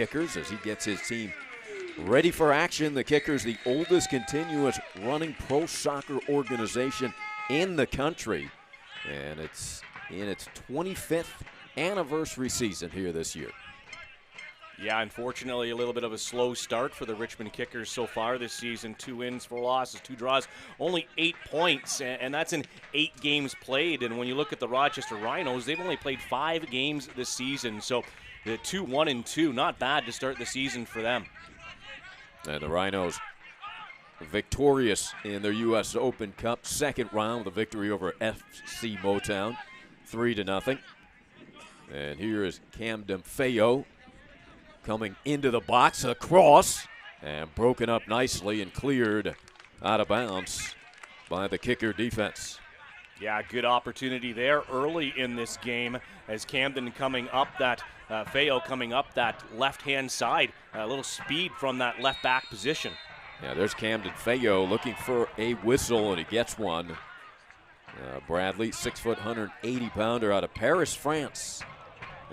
Kickers as he gets his team ready for action. The Kickers, the oldest continuous running pro soccer organization in the country, and it's in its 25th anniversary season here this year. Yeah, unfortunately, a little bit of a slow start for the Richmond Kickers so far this season. 2 wins, 4 losses, 2 draws, only 8 points, and that's in 8 games played. And when you look at the Rochester Rhinos, they've only played 5 games this season. So the 2-1-2, not bad to start the season for them. And the Rhinos victorious in their U.S. Open Cup second round with a victory over FC Motown, 3-0. And here is Camden Feo coming into the box, a cross, and broken up nicely and cleared out of bounds by the Kicker defense. Yeah, good opportunity there early in this game as Camden coming up that, Feo coming up that left-hand side. A little speed from that left back position. Yeah, there's Camden Feo looking for a whistle, and he gets one. Bradley, 6', 180-pounder out of Paris, France,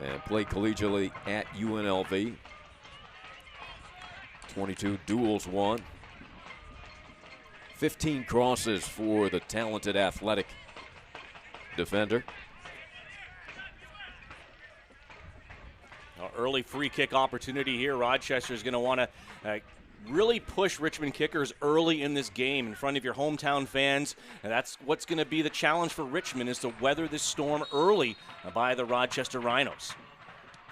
and played collegiately at UNLV. 22 duels won. 15 crosses for the talented athletic defender. Early free kick opportunity here. Rochester is going to want to really push Richmond Kickers early in this game in front of your hometown fans. And that's what's going to be the challenge for Richmond, is to weather this storm early by the Rochester Rhinos.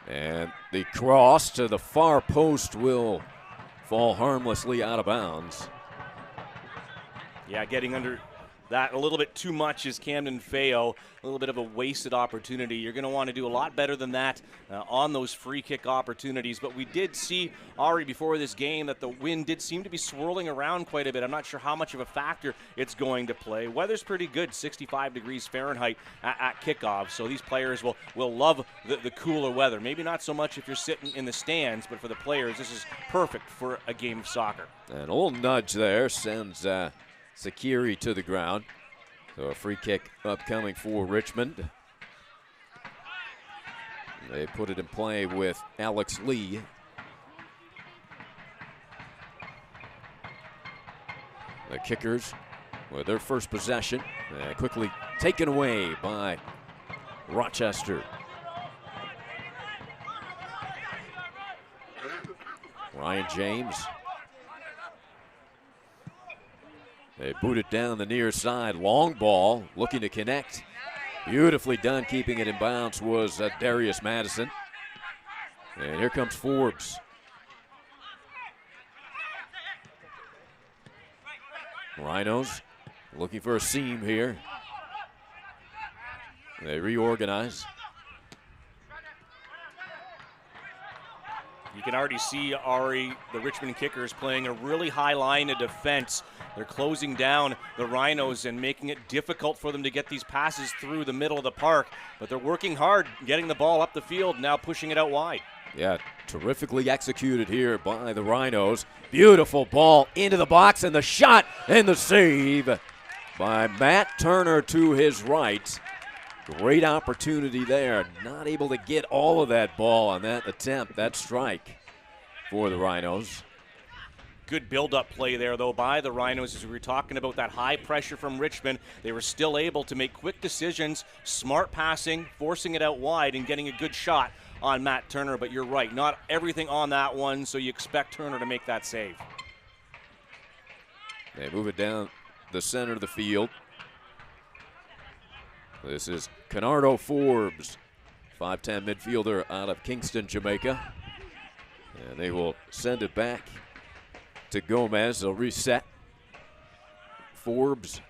And the cross to the far post will fall harmlessly out of bounds. Yeah, getting under that a little bit too much is Camden Feo. A little bit of a wasted opportunity. You're going to want to do a lot better than that on those free kick opportunities. But we did see, Ari, before this game, that the wind did seem to be swirling around quite a bit. I'm not sure how much of a factor it's going to play. Weather's pretty good, 65 degrees Fahrenheit at kickoff. So these players will love the cooler weather. Maybe not so much if you're sitting in the stands, but for the players, this is perfect for a game of soccer. And a little nudge there sends Sakiri to the ground. So a free kick upcoming for Richmond. They put it in play with Alex Lee. The Kickers with their first possession, quickly taken away by Rochester. Ryan James. They boot it down the near side. Long ball, looking to connect. Beautifully done, keeping it in bounds was Darius Madison. And here comes Forbes. Rhinos looking for a seam here. They reorganize. You can already see, Ari, the Richmond Kickers playing a really high line of defense. They're closing down the Rhinos and making it difficult for them to get these passes through the middle of the park. But they're working hard, getting the ball up the field, now pushing it out wide. Yeah, terrifically executed here by the Rhinos. Beautiful ball into the box, and the shot and the save by Matt Turner to his right. Great opportunity there. Not able to get all of that ball on that attempt, that strike for the Rhinos. Good build-up play there, though, by the Rhinos. As we were talking about that high pressure from Richmond, they were still able to make quick decisions, smart passing, forcing it out wide, and getting a good shot on Matt Turner. But you're right, not everything on that one, so you expect Turner to make that save. They move it down the center of the field. This is Canardo Forbes, 5'10" midfielder out of Kingston, Jamaica. And they will send it back to Gomez. They'll reset. Forbes.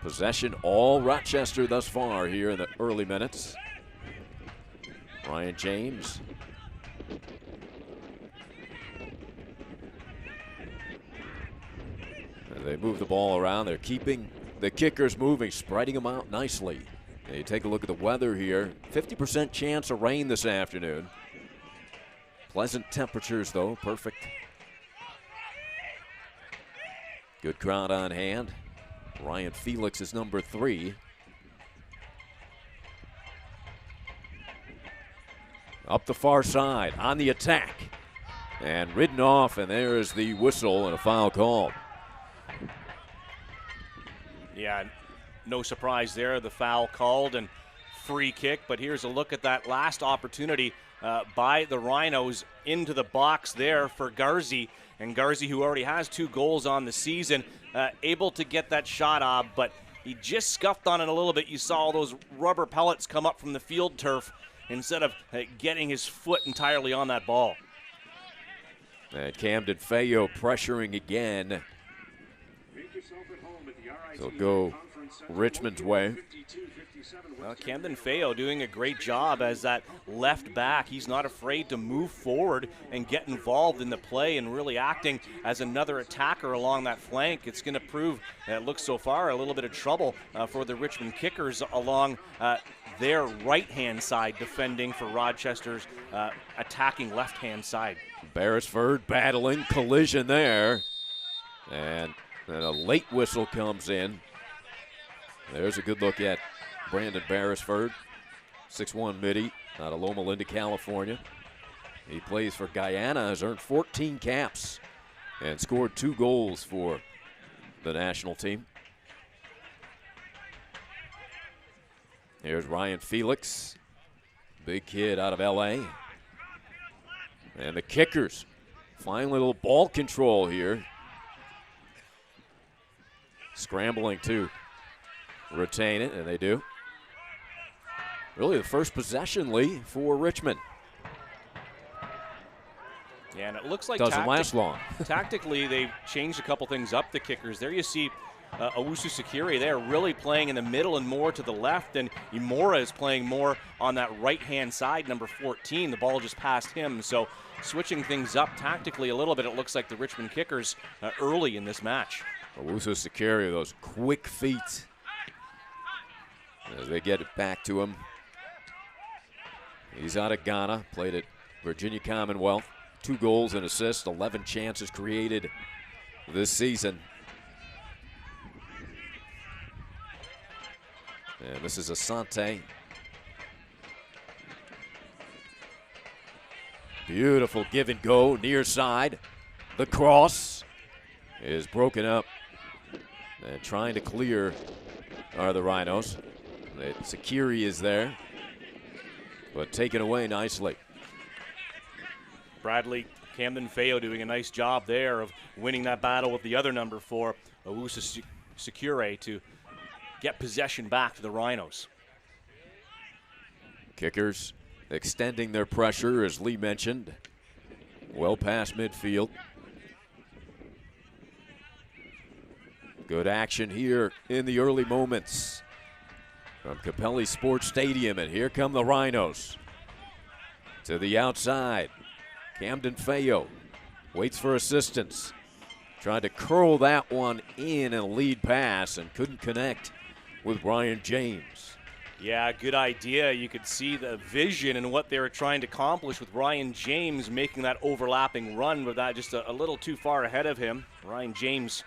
Possession all Rochester thus far here in the early minutes. Ryan James. And they move the ball around. They're keeping the Kickers moving, spreading them out nicely. And you take a look at the weather here. 50% chance of rain this afternoon. Pleasant temperatures, though. Perfect. Good crowd on hand. Ryan Felix is number 3. up the far side on the attack. And ridden off, and there is the whistle and a foul called. Yeah, no surprise there, the foul called and free kick. But here's a look at that last opportunity by the Rhinos into the box there for Garzi. And Garzi, who already has 2 goals on the season, able to get that shot off, but he just scuffed on it a little bit. You saw all those rubber pellets come up from the field turf instead of getting his foot entirely on that ball. And Camden Feo pressuring again. So go Richmond's way. Well, Camden Feo doing a great job as that left back. He's not afraid to move forward and get involved in the play and really acting as another attacker along that flank. It's going to prove, it looks so far, a little bit of trouble for the Richmond Kickers along their right-hand side, defending for Rochester's attacking left-hand side. Beresford battling, collision there. And then a late whistle comes in. There's a good look at Brandon Beresford, 6'1" midi, out of Loma Linda, California. He plays for Guyana, has earned 14 caps, and scored 2 goals for the national team. Here's Ryan Felix, big kid out of LA. And the Kickers, fine little ball control here. Scrambling to retain it, and they do. Really the first possession, Lee, for Richmond. Yeah, and it looks like doesn't last long. Tactically, they've changed a couple things up, the Kickers. There you see Owusu Sakiri there really playing in the middle and more to the left, and Imora is playing more on that right-hand side, number 14. The ball just passed him, so switching things up tactically a little bit, it looks like the Richmond Kickers early in this match. Owusu Sakiri, those quick feet as they get it back to him. He's out of Ghana, played at Virginia Commonwealth. 2 goals and assists, 11 chances created this season. And this is Asante. Beautiful give and go, near side. The cross is broken up. And trying to clear are the Rhinos. Sakiri is there, but taken away nicely. Bradley Camden Feo doing a nice job there of winning that battle with the other number 4, Owusu Sakiri, to get possession back to the Rhinos. Kickers extending their pressure, as Lee mentioned, well past midfield. Good action here in the early moments from Capelli Sports Stadium, and here come the Rhinos. To the outside, Camden Feo waits for assistance. Tried to curl that one in a lead pass and couldn't connect with Ryan James. Yeah, good idea. You could see the vision and what they were trying to accomplish with Ryan James making that overlapping run, but that just a little too far ahead of him. Ryan James,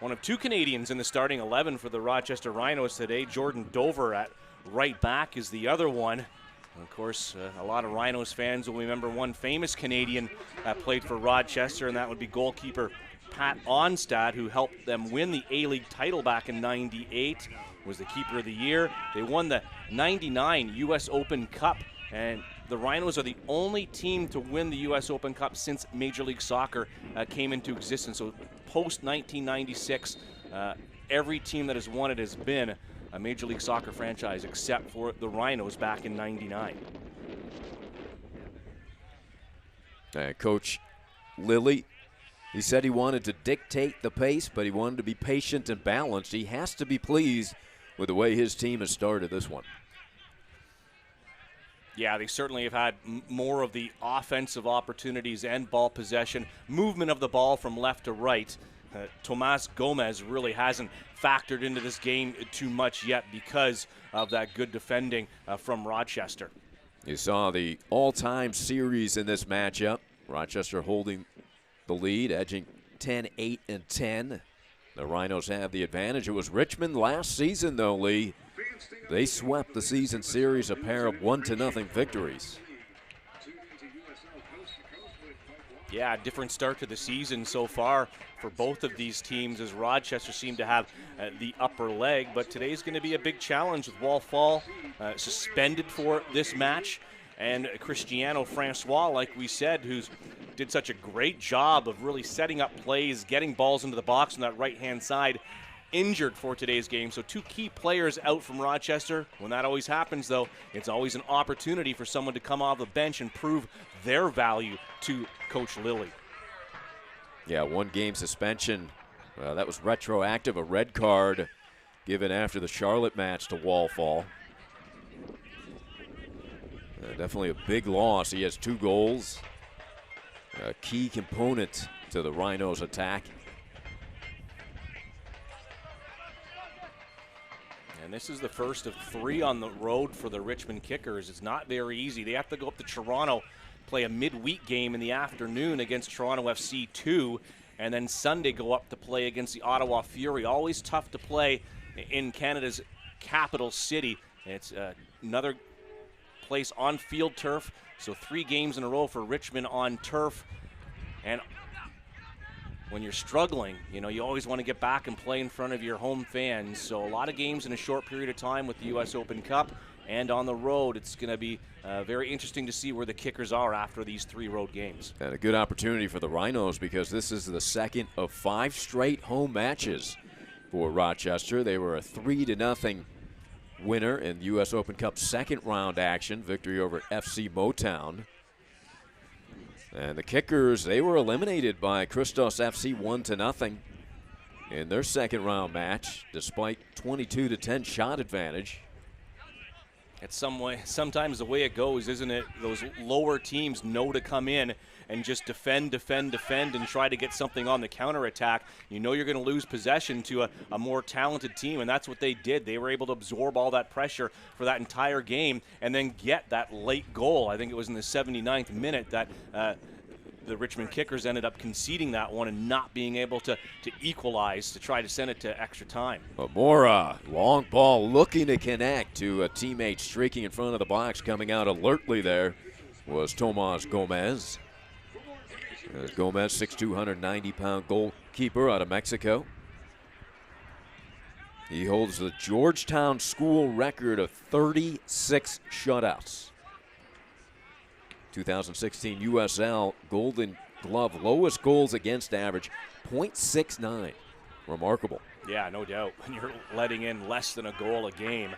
one of 2 Canadians in the starting 11 for the Rochester Rhinos today. Jordan Dover at right back is the other one. And of course, a lot of Rhinos fans will remember one famous Canadian that played for Rochester, and that would be goalkeeper Pat Onstad, who helped them win the A-League title back in '98, was the keeper of the year. They won the '99 U.S. Open Cup, and the Rhinos are the only team to win the U.S. Open Cup since Major League Soccer came into existence. So post-1996, every team that has won it has been a Major League Soccer franchise except for the Rhinos back in '99. Coach Lilly, he said he wanted to dictate the pace, but he wanted to be patient and balanced. He has to be pleased with the way his team has started this one. Yeah, they certainly have had more of the offensive opportunities and ball possession, movement of the ball from left to right. Tomas Gomez really hasn't factored into this game too much yet because of that good defending from Rochester. You saw the all-time series in this matchup. Rochester holding the lead, edging 10-8 and 10. The Rhinos have the advantage. It was Richmond last season, though, Lee. They swept the season series, a pair of 1-0 victories. Yeah, different start to the season so far for both of these teams, as Rochester seemed to have the upper leg. But today's going to be a big challenge with Wall Fall suspended for this match. And Cristiano Francois, like we said, who's did such a great job of really setting up plays, getting balls into the box on that right-hand side, injured for today's game. So 2 key players out from Rochester. When that always happens, though, it's always an opportunity for someone to come off the bench and prove their value to Coach Lilly. Yeah, 1-game suspension. That was retroactive, a red card given after the Charlotte match to Wall Fall. Definitely a big loss. He has 2 goals. A key component to the Rhinos' attack. And this is the first of 3 on the road for the Richmond Kickers. It's not very easy. They have to go up to Toronto, play a midweek game in the afternoon against Toronto FC 2, and then Sunday go up to play against the Ottawa Fury. Always tough to play in Canada's capital city. It's another place on field turf, so 3 games in a row for Richmond on turf. And when you're struggling, you always want to get back and play in front of your home fans. So a lot of games in a short period of time with the U.S. Open Cup. And on the road, it's going to be very interesting to see where the Kickers are after these 3 road games. And a good opportunity for the Rhinos because this is the second of 5 straight home matches for Rochester. They were a 3-0 winner in the U.S. Open Cup second round action, victory over FC Motown. And the Kickers, they were eliminated by Christos FC 1-0 in their second round match, despite 22-10 shot advantage. It's sometimes the way it goes, isn't it? Those lower teams know to come in and just defend, and try to get something on the counterattack. You know you're going to lose possession to a more talented team, and that's what they did. They were able to absorb all that pressure for that entire game and then get that late goal. I think it was in the 79th minute that the Richmond Kickers ended up conceding that one and not being able to equalize to try to send it to extra time. Amora, long ball looking to connect to a teammate streaking in front of the box. Coming out alertly there was Tomas Gomez. Gomez, 6'2", 190-pound goalkeeper out of Mexico. He holds the Georgetown school record of 36 shutouts. 2016 USL Golden Glove, lowest goals against average, .69. Remarkable. Yeah, no doubt. When you're letting in less than a goal a game.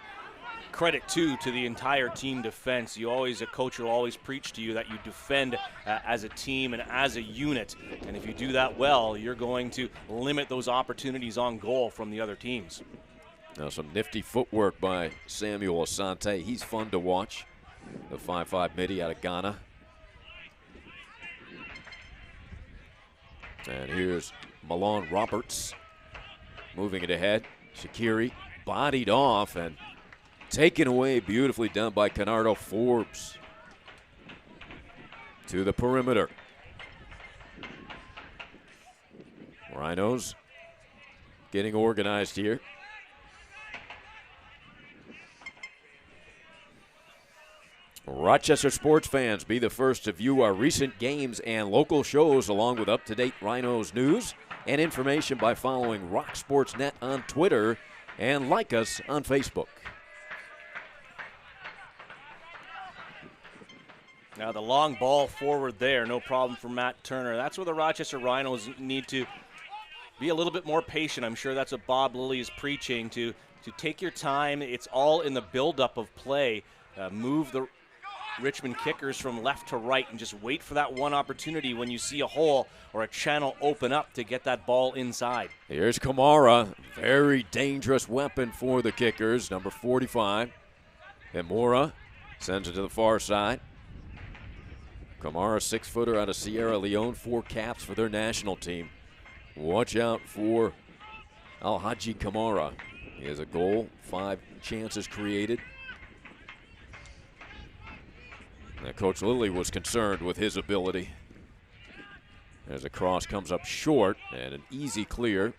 Credit, too, to the entire team defense. A coach will always preach to you that you defend as a team and as a unit. And if you do that well, you're going to limit those opportunities on goal from the other teams. Now some nifty footwork by Samuel Asante. He's fun to watch. The 5'5" midi out of Ghana. And here's Malone Roberts moving it ahead. Shaqiri bodied off and taken away, beautifully done by Canardo Forbes. To the perimeter. Rhinos getting organized here. Rochester sports fans, be the first to view our recent games and local shows along with up-to-date Rhinos news and information by following Rock Sports Net on Twitter and like us on Facebook. Now the long ball forward there, no problem for Matt Turner. That's where the Rochester Rhinos need to be a little bit more patient. I'm sure that's what Bob Lilly is preaching, to take your time. It's all in the buildup of play. Move the Richmond Kickers from left to right and just wait for that one opportunity when you see a hole or a channel open up to get that ball inside. Here's Kamara, very dangerous weapon for the Kickers, number 45. And Mora sends it to the far side. Kamara, 6-footer out of Sierra Leone, 4 caps for their national team. Watch out for Alhaji Kamara. He has a goal, 5 chances created. Now, Coach Lilly was concerned with his ability. As a cross comes up short and an easy clear.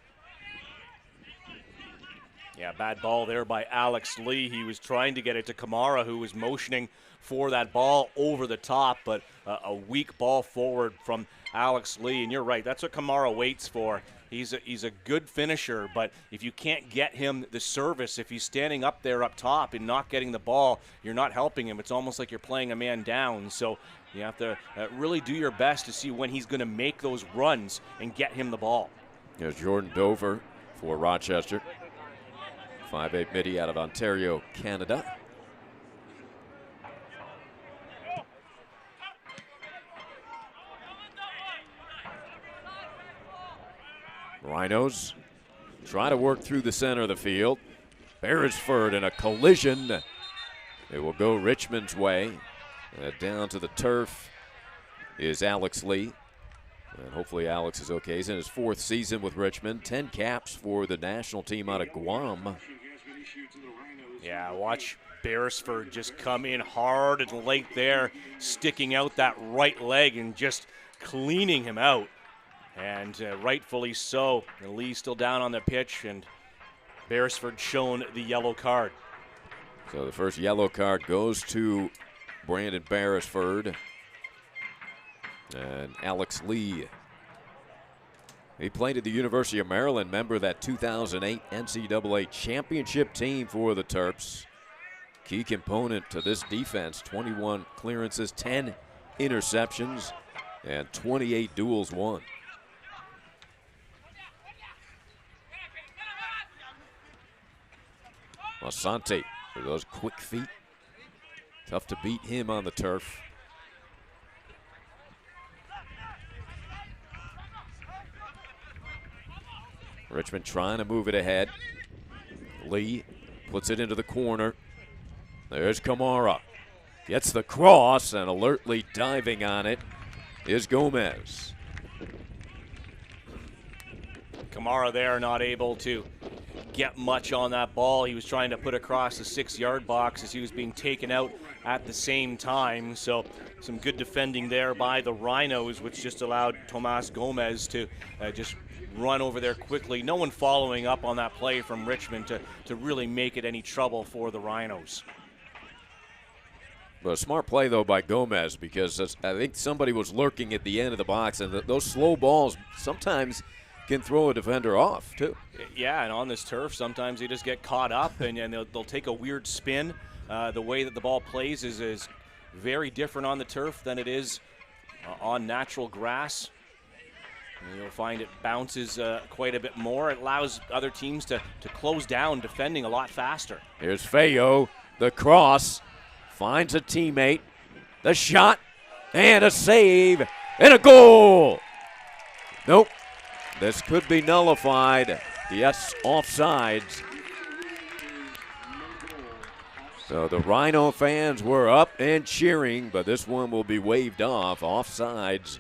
Yeah, bad ball there by Alex Lee. He was trying to get it to Kamara, who was motioning for that ball over the top, but a weak ball forward from Alex Lee. And you're right, that's what Kamara waits for. He's a good finisher, but if you can't get him the service, if he's standing up there up top and not getting the ball, you're not helping him. It's almost like you're playing a man down. So you have to really do your best to see when he's going to make those runs and get him the ball. There's Jordan Dover for Rochester. 5'8" midi out of Ontario, Canada. Rhinos try to work through the center of the field. Beresford in a collision. It will go Richmond's way. Down to the turf is Alex Lee. And hopefully Alex is okay. He's in his 4th season with Richmond. 10 caps for the national team out of Guam. Yeah, watch Beresford just come in hard and late there, sticking out that right leg and just cleaning him out. And rightfully so. Lee still down on the pitch, and Beresford shown the yellow card. So the first yellow card goes to Brandon Beresford. And Alex Lee. He played at the University of Maryland, member of that 2008 NCAA championship team for the Terps. Key component to this defense, 21 clearances, 10 interceptions, and 28 duels won. Asante with those quick feet. Tough to beat him on the turf. Richmond trying to move it ahead. Lee puts it into the corner. There's Kamara. Gets the cross, and alertly diving on it is Gomez. Kamara there not able to get much on that ball. He was trying to put across the 6-yard box as he was being taken out at the same time. So some good defending there by the Rhinos, which just allowed Tomas Gomez to just run over there quickly. No one following up on that play from Richmond to really make it any trouble for the Rhinos. But a smart play, though, by Gomez, because I think somebody was lurking at the end of the box, and those slow balls sometimes can throw a defender off, too. Yeah, and on this turf, sometimes they just get caught up, and they'll take a weird spin. The way that the ball plays is very different on the turf than it is on natural grass. And you'll find it bounces quite a bit more. It allows other teams to close down defending a lot faster. Here's Feo, the cross, finds a teammate, the shot, and a save, and a goal. Nope. This could be nullified. Yes, offsides. So the Rhino fans were up and cheering, but this one will be waved off. Offsides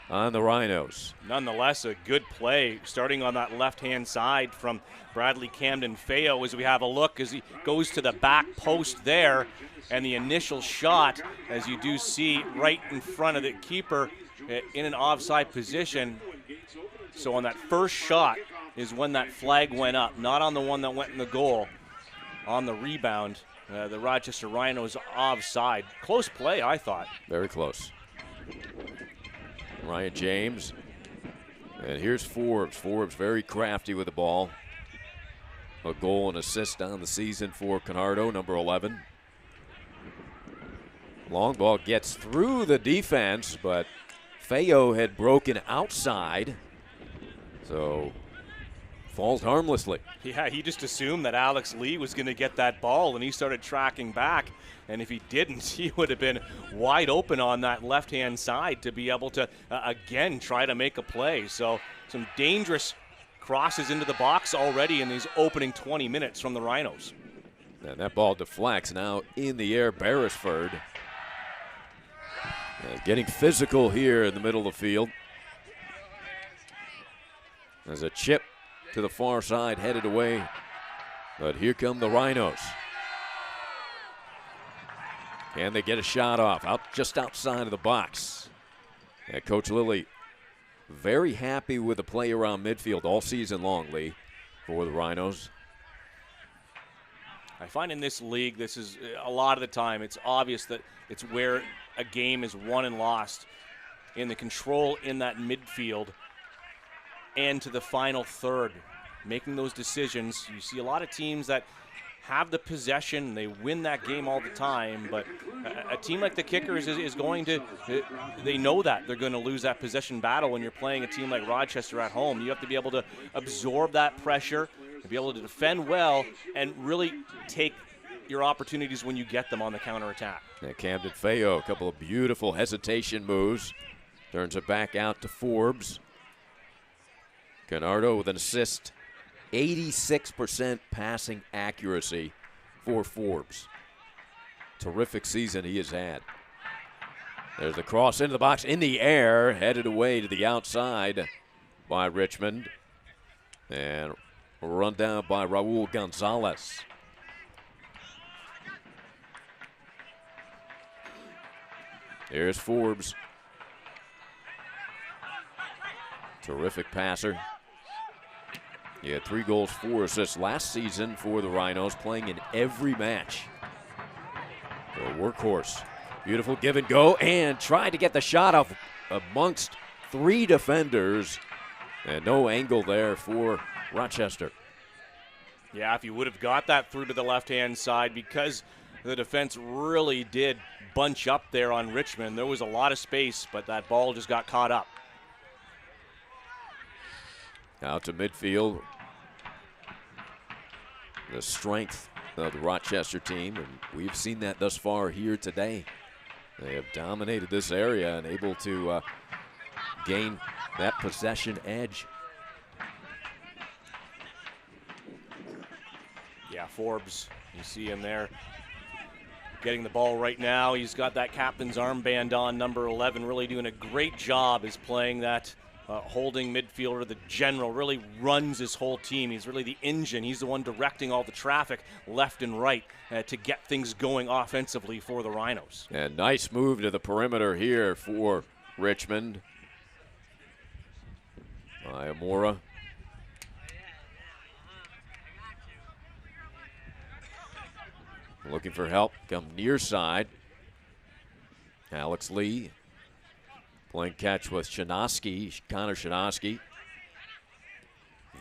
on the Rhinos. Nonetheless, a good play starting on that left-hand side from Bradley Camden Feo as we have a look as he goes to the back post there. And the initial shot, as you do see, right in front of the keeper in an offside position. So on that first shot is when that flag went up, not on the one that went in the goal. On the rebound, the Rochester Rhinos offside. Close play, I thought. Very close. Ryan James. And here's Forbes. Forbes very crafty with the ball. A goal and assist on the season for Conardo, number 11. Long ball gets through the defense, but Feo had broken outside. So falls harmlessly. Yeah, he just assumed that Alex Lee was going to get that ball, and he started tracking back. And if he didn't, he would have been wide open on that left-hand side to be able to, again, try to make a play. So some dangerous crosses into the box already in these opening 20 minutes from the Rhinos. And that ball deflects now in the air. Beresford getting physical here in the middle of the field. There's a chip to the far side headed away. But here come the Rhinos. Can they get a shot off? Just outside of the box. And Coach Lilly very happy with the play around midfield all season long, Lee, for the Rhinos. I find in this league, this is a lot of the time, it's obvious that it's where a game is won and lost in the control in that midfield and to the final third. Making those decisions, you see a lot of teams that have the possession, they win that game all the time, but a team like the Kickers is going to, they know that they're going to lose that possession battle when you're playing a team like Rochester at home. You have to be able to absorb that pressure, to be able to defend well, and really take your opportunities when you get them on the counterattack. Yeah, Camden Feo, a couple of beautiful hesitation moves. Turns it back out to Forbes. Canardo with an assist. 86% passing accuracy for Forbes. Terrific season he has had. There's the cross into the box, in the air, headed away to the outside by Richmond. And run down by Raul Gonzalez. Here's Forbes. Terrific passer. He had 3 goals, 4 assists last season for the Rhinos, playing in every match. The workhorse. Beautiful give and go, and tried to get the shot off amongst 3 defenders. And no angle there for Rochester. Yeah, if you would have got that through to the left-hand side, because the defense really did bunch up there on Richmond, there was a lot of space, but that ball just got caught up. Out to midfield. The strength of the Rochester team, and we've seen that thus far here today. They have dominated this area and able to gain that possession edge. Yeah, Forbes, you see him there getting the ball right now. He's got that captain's armband on, number 11, really doing a great job is playing that holding midfielder. The general really runs his whole team. He's really the engine. He's the one directing all the traffic left and right to get things going offensively for the Rhinos. And nice move to the perimeter here for Richmond. Iamora. Looking for help, come near side. Alex Lee playing catch with Shinosky, Connor Shinosky.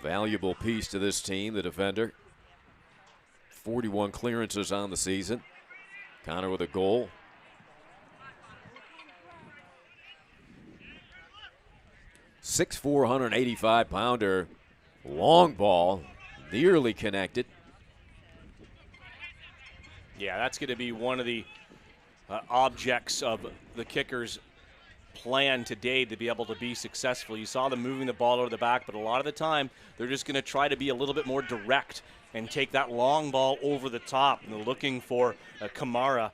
Valuable piece to this team, the defender. 41 clearances on the season. Connor with a goal. .485 185-pounder, long ball, nearly connected. Yeah, that's going to be one of the objects of the Kickers' plan today to be able to be successful. You saw them moving the ball over the back, but a lot of the time they're just going to try to be a little bit more direct and take that long ball over the top. And they're looking for Kamara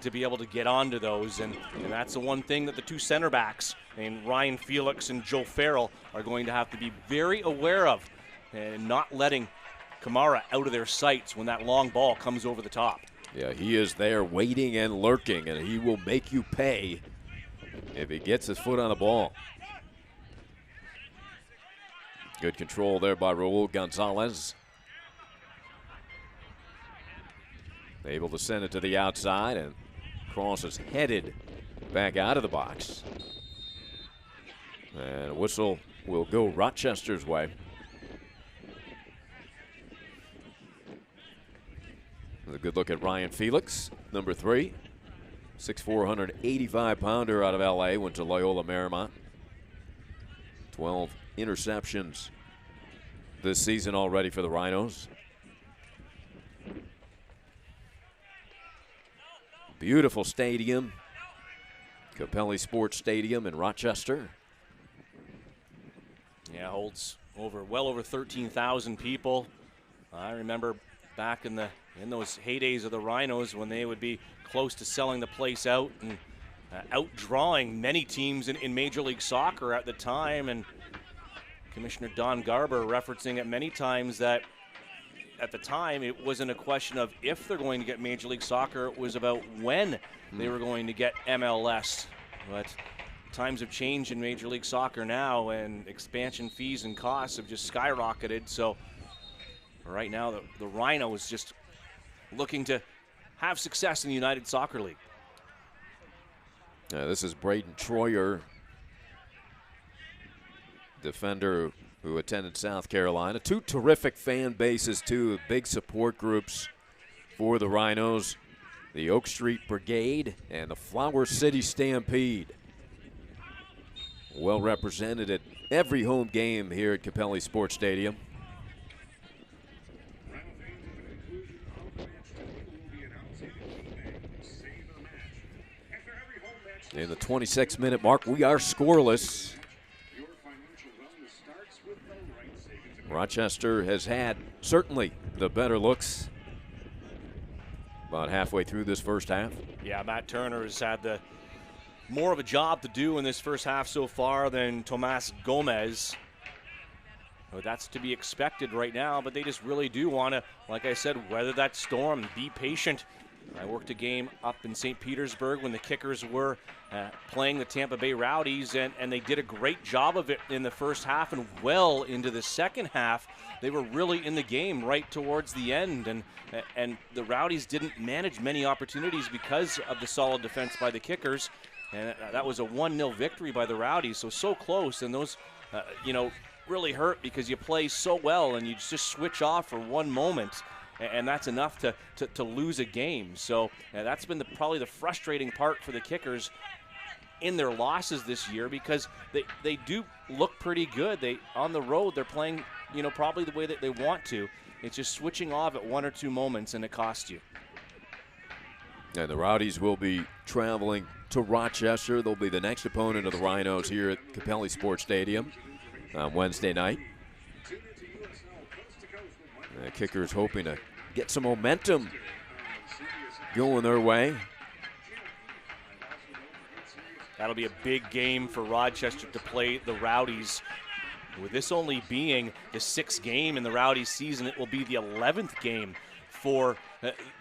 to be able to get onto those, and that's the one thing that the 2 center backs, and Ryan Felix and Joe Farrell, are going to have to be very aware of, and not letting Kamara out of their sights when that long ball comes over the top. Yeah, he is there waiting and lurking, and he will make you pay if he gets his foot on the ball. Good control there by Raul Gonzalez. Able to send it to the outside, and cross is headed back out of the box. And a whistle will go Rochester's way. A good look at Ryan Felix, number 3. 6'4", 185-pounder out of L.A., went to Loyola Marymount. 12 interceptions this season already for the Rhinos. Beautiful stadium, Capelli Sports Stadium in Rochester. Yeah, holds well over 13,000 people. I remember back in those heydays of the Rhinos when they would be close to selling the place out and outdrawing many teams in Major League Soccer at the time. And Commissioner Don Garber referencing it many times that at the time it wasn't a question of if they're going to get Major League Soccer, it was about when they were going to get MLS. But times have changed in Major League Soccer now, and expansion fees and costs have just skyrocketed. So right now the Rhinos just looking to have success in the United Soccer League. This is Braden Troyer, defender who attended South Carolina. Two terrific fan bases, too, big support groups for the Rhinos. The Oak Street Brigade and the Flower City Stampede. Well represented at every home game here at Capelli Sports Stadium. In the 26-minute mark, we are scoreless. Rochester has had certainly the better looks about halfway through this first half. Yeah, Matt Turner has had the more of a job to do in this first half so far than Tomas Gomez. Well, that's to be expected right now, but they just really do want to, like I said, weather that storm, be patient. I worked a game up in St. Petersburg when the Kickers were playing the Tampa Bay Rowdies, and they did a great job of it in the first half, and well into the second half, they were really in the game right towards the end, and the Rowdies didn't manage many opportunities because of the solid defense by the Kickers, and that was a 1-0 victory by the Rowdies, so close, and those, really hurt because you play so well and you just switch off for one moment, and that's enough to lose a game. So that's been probably the frustrating part for the Kickers in their losses this year, because they do look pretty good. On the road, they're playing, probably the way that they want to. It's just switching off at one or two moments, and it costs you. And the Rowdies will be traveling to Rochester. They'll be the next opponent of the Rhinos here at Capelli Sports Stadium on Wednesday night. The Kickers hoping to get some momentum going their way. That'll be a big game for Rochester to play the Rowdies. With this only being the 6th game in the Rowdies season, it will be the 11th game for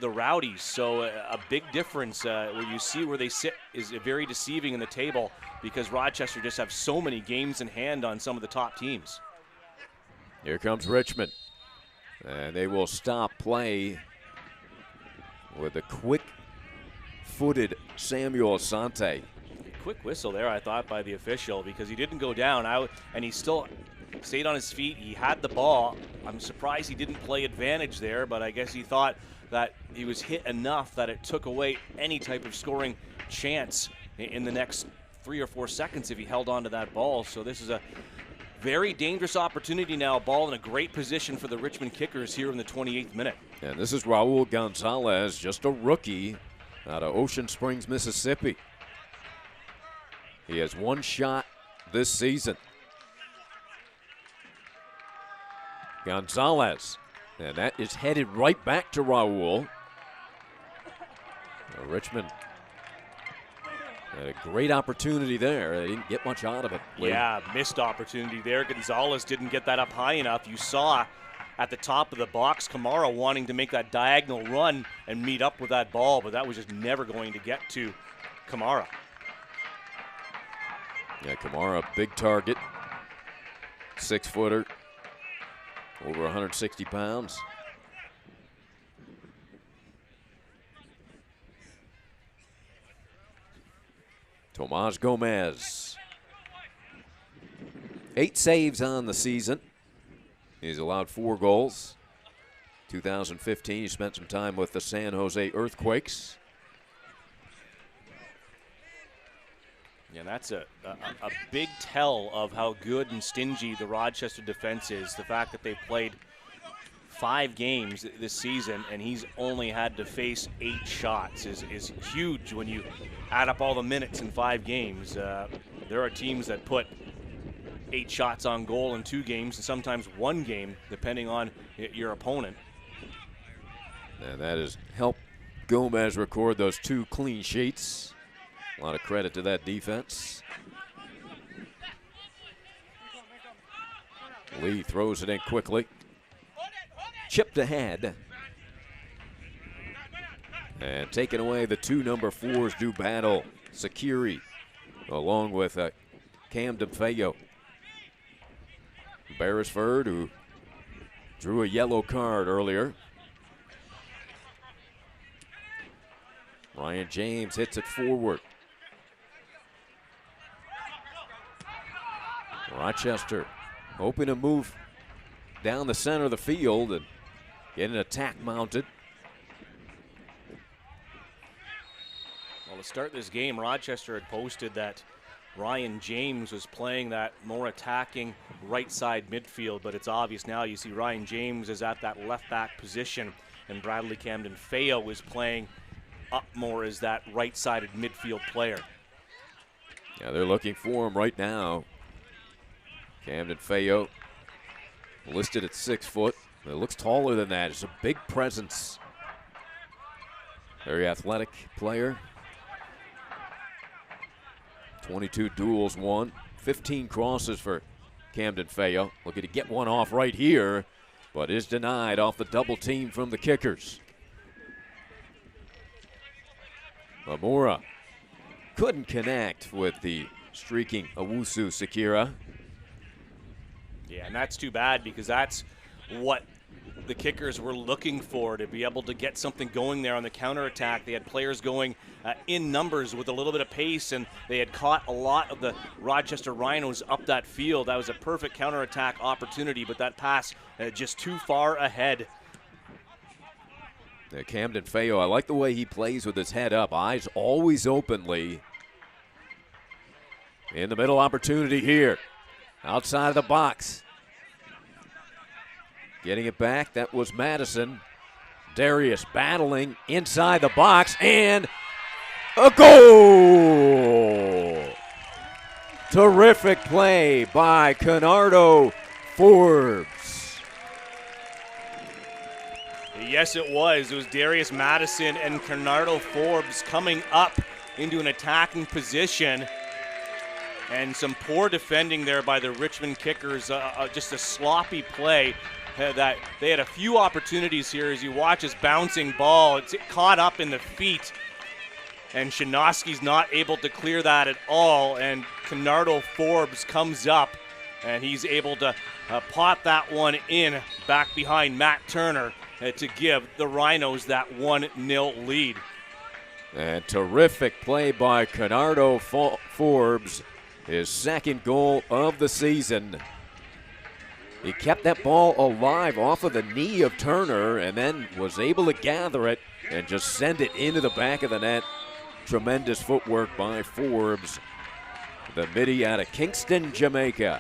the Rowdies. So a big difference where you see where they sit is very deceiving in the table, because Rochester just have so many games in hand on some of the top teams. Here comes Richmond. And they will stop play with a quick-footed Samuel Asante. Quick whistle there, I thought, by the official, because he didn't go down out, and he still stayed on his feet. He had the ball. I'm surprised he didn't play advantage there, but I guess he thought that he was hit enough that it took away any type of scoring chance in the next 3 or 4 seconds if he held on to that ball. So this is a very dangerous opportunity now. Ball in a great position for the Richmond Kickers here in the 28th minute. And this is Raul Gonzalez, just a rookie out of Ocean Springs, Mississippi. He has one shot this season. Gonzalez, and that is headed right back to Raul. Richmond had a great opportunity there. They didn't get much out of it. Yeah, missed opportunity there. Gonzalez didn't get that up high enough. You saw at the top of the box Kamara wanting to make that diagonal run and meet up with that ball, but that was just never going to get to Kamara. Yeah, Kamara, big target. 6-footer, over 160 pounds. Tomas Gomez. 8 saves on the season. He's allowed 4 goals. 2015, he spent some time with the San Jose Earthquakes. Yeah, that's a big tell of how good and stingy the Rochester defense is. The fact that they've played 5 games this season and he's only had to face 8 shots is huge when you add up all the minutes in 5 games. There are teams that put 8 shots on goal in 2 games and sometimes 1 game, depending on your opponent. And that has helped Gomez record those 2 clean sheets. A lot of credit to that defense. Lee throws it in quickly. Chipped ahead. And taking away the 2 number 4s do battle. Sakiri along with Cam DeFeo. Beresford, who drew a yellow card earlier. Ryan James hits it forward. Rochester hoping to move down the center of the field and get an attack mounted. Well, to start this game, Rochester had posted that Ryan James was playing that more attacking right side midfield, but it's obvious now. You see Ryan James is at that left back position, and Bradley Camden Feo is playing up more as that right-sided midfield player. Yeah, they're looking for him right now. Camden Feo listed at 6 foot. It looks taller than that. It's a big presence. Very athletic player. 22 duels won, 15 crosses for Camden Feo. Looking to get one off right here, but is denied off the double team from the kickers. Amora couldn't connect with the streaking Owusu Sekira. Yeah, and that's too bad because that's what the kickers were looking for, to be able to get something going there on the counterattack. They had players going in numbers with a little bit of pace, and they had caught a lot of the Rochester Rhinos up that field. That was a perfect counterattack opportunity, but that pass just too far ahead. Camden Feo, I like the way he plays with his head up, eyes always openly. In the middle, opportunity here, outside of the box. Getting it back, that was Madison. Darius battling inside the box, and a goal! Terrific play by Conardo Forbes. Yes, it was. It was Darius Madison and Conardo Forbes coming up into an attacking position. And some poor defending there by the Richmond kickers. Just a sloppy play. That they had a few opportunities here as you watch this bouncing ball. It's caught up in the feet, and Shanoski's not able to clear that at all. And Conardo Forbes comes up, and he's able to pot that one in back behind Matt Turner to give the Rhinos that 1-0 lead. And terrific play by Conardo Forbes, his second goal of the season. He kept that ball alive off of the knee of Turner and then was able to gather it and just send it into the back of the net. Tremendous footwork by Forbes, the middy out of Kingston, Jamaica.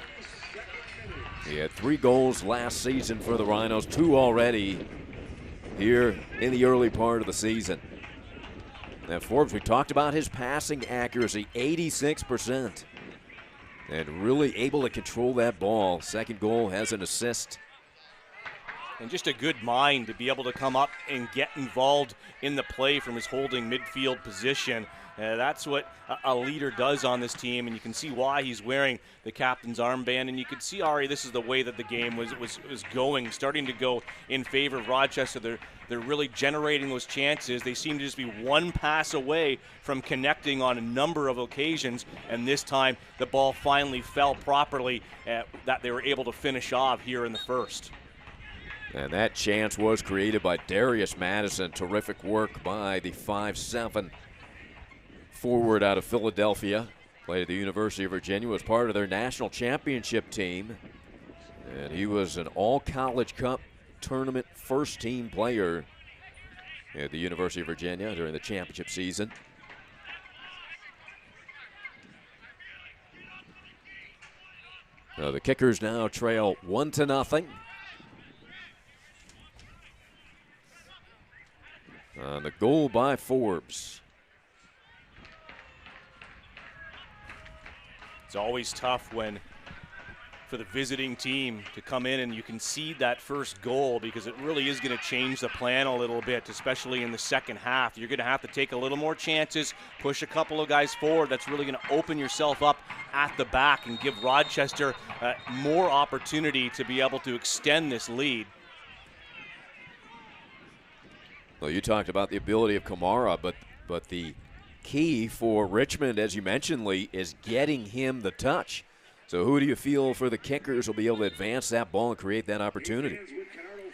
He had 3 goals last season for the Rhinos, 2 already here in the early part of the season. Now Forbes, we talked about his passing accuracy, 86%. And really able to control that ball. Second goal has an assist. And just a good mind to be able to come up and get involved in the play from his holding midfield position. That's what a leader does on this team, and you can see why he's wearing the captain's armband. And you can see, Ari, this is the way that the game was going, starting to go in favor of Rochester. They're really generating those chances. They seem to just be one pass away from connecting on a number of occasions, and this time the ball finally fell properly that they were able to finish off here in the first. And that chance was created by Darius Madison. Terrific work by the 5'7" forward out of Philadelphia. Played at the University of Virginia, was part of their national championship team. And he was an all-college cup tournament first-team player at the University of Virginia during the championship season. The kickers now trail 1-0. The goal by Forbes. It's always tough for the visiting team to come in and you concede that first goal, because it really is going to change the plan a little bit, especially in the second half. You're going to have to take a little more chances, push a couple of guys forward. That's really going to open yourself up at the back and give Rochester more opportunity to be able to extend this lead. Well, you talked about the ability of Kamara, but the key for Richmond, as you mentioned, Lee, is getting him the touch. So who do you feel for the kickers will be able to advance that ball and create that opportunity?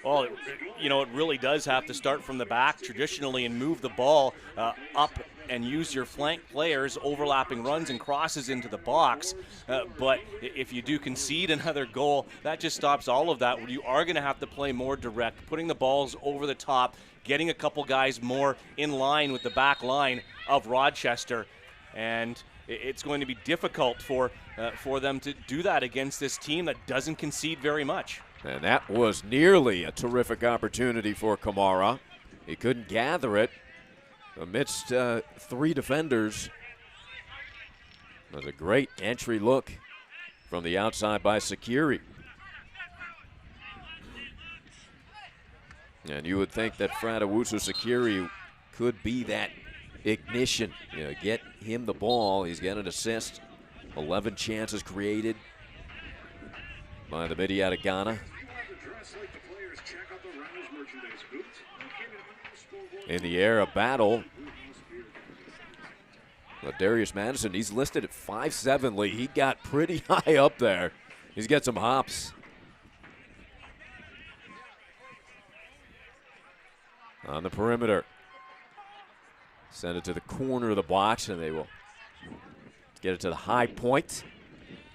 Well, it really does have to start from the back traditionally and move the ball up and use your flank players, overlapping runs and crosses into the box. But if you do concede another goal, that just stops all of that. You are going to have to play more direct, putting the balls over the top, getting a couple guys more in line with the back line of Rochester. And it's going to be difficult for them to do that against this team that doesn't concede very much. And that was nearly a terrific opportunity for Kamara. He couldn't gather it amidst three defenders. It was a great entry look from the outside by Sakiri. And you would think that Fradawusu Sakiri could be that ignition. Get him the ball. He's got an assist. 11 chances created by the midi out of Ghana. In the air, a battle. But Darius Madison, he's listed at 5'7". Lee. He got pretty high up there. He's got some hops. On the perimeter. Send it to the corner of the box, and they will get it to the high point.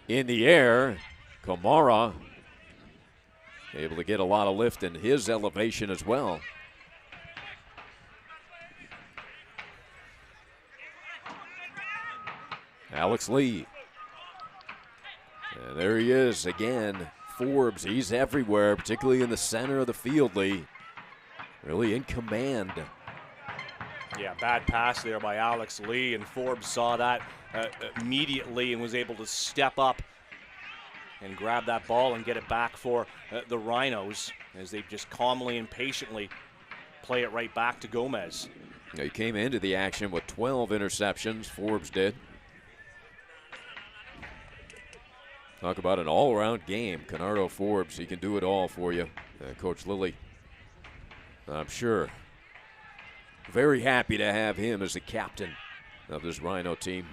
In the air, Kamara able to get a lot of lift in his elevation as well. Alex Lee. And there he is again. Forbes, he's everywhere, particularly in the center of the field, Lee. Really in command. Yeah, bad pass there by Alex Lee, and Forbes saw that immediately and was able to step up and grab that ball and get it back for the Rhinos as they just calmly and patiently play it right back to Gomez. He came into the action with 12 interceptions, Forbes did. Talk about an all-around game. Kennardo Forbes, he can do it all for you. Coach Lilly, I'm sure, very happy to have him as the captain of this Rhino team.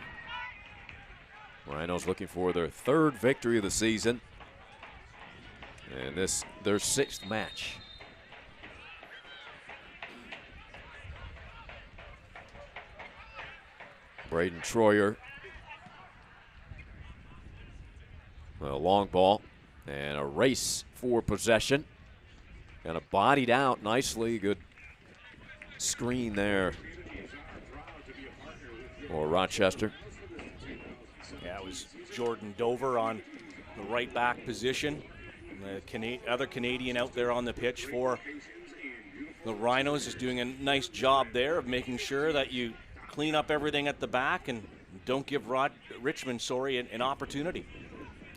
Rhinos looking for their third victory of the season. And this their sixth match. Braden Troyer. A long ball and a race for possession. Kind of bodied out nicely. Good screen there for Rochester. Yeah, it was Jordan Dover on the right back position. The other Canadian out there on the pitch for the Rhinos is doing a nice job there of making sure that you clean up everything at the back and don't give Richmond an opportunity.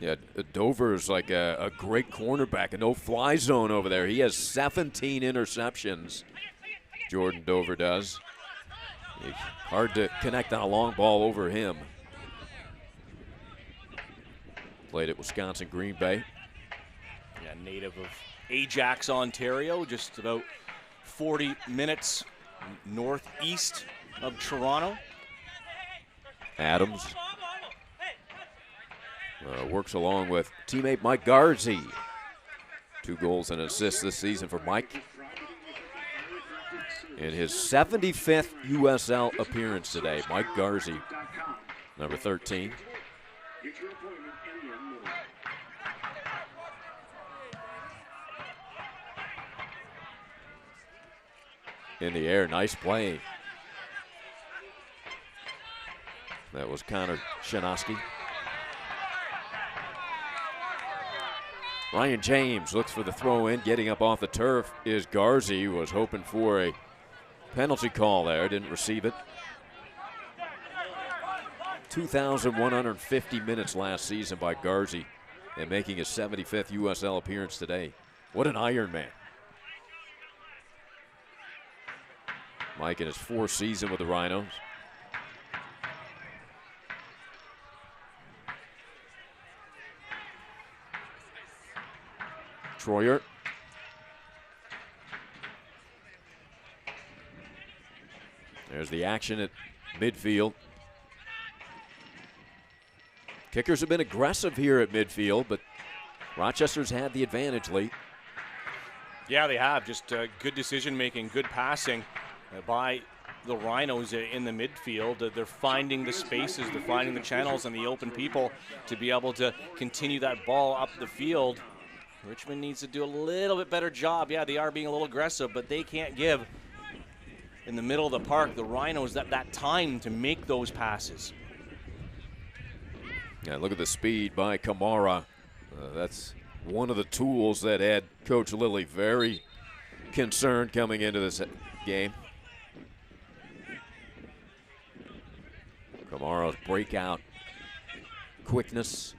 Yeah, Dover's like a great cornerback, a no-fly zone over there. He has 17 interceptions, Jordan Dover does. Hard to connect on a long ball over him. Played at Wisconsin Green Bay. Yeah, native of Ajax, Ontario, just about 40 minutes northeast of Toronto. Adams works along with teammate Mike Garzi. 2 goals and assists this season for Mike. In his 75th USL appearance today, Mike Garzi, number 13. In the air, nice play. That was Connor Shanoski. Ryan James looks for the throw in. Getting up off the turf is Garzi. Was hoping for a penalty call there. Didn't receive it. 2,150 minutes last season by Garzi and making his 75th USL appearance today. What an Iron Man. Mike in his 4th season with the Rhinos. Troyer. There's the action at midfield. Kickers have been aggressive here at midfield, but Rochester's had the advantage late. Yeah, they have. Just good decision-making, good passing by the Rhinos in the midfield. They're finding the spaces, they're finding the channels and the open people to be able to continue that ball up the field. Richmond needs to do a little bit better job. Yeah, they are being a little aggressive, but they can't give, in the middle of the park, the Rhinos that time to make those passes. Yeah, look at the speed by Kamara. That's one of the tools that had Coach Lilly very concerned coming into this game. Kamara's breakout quickness.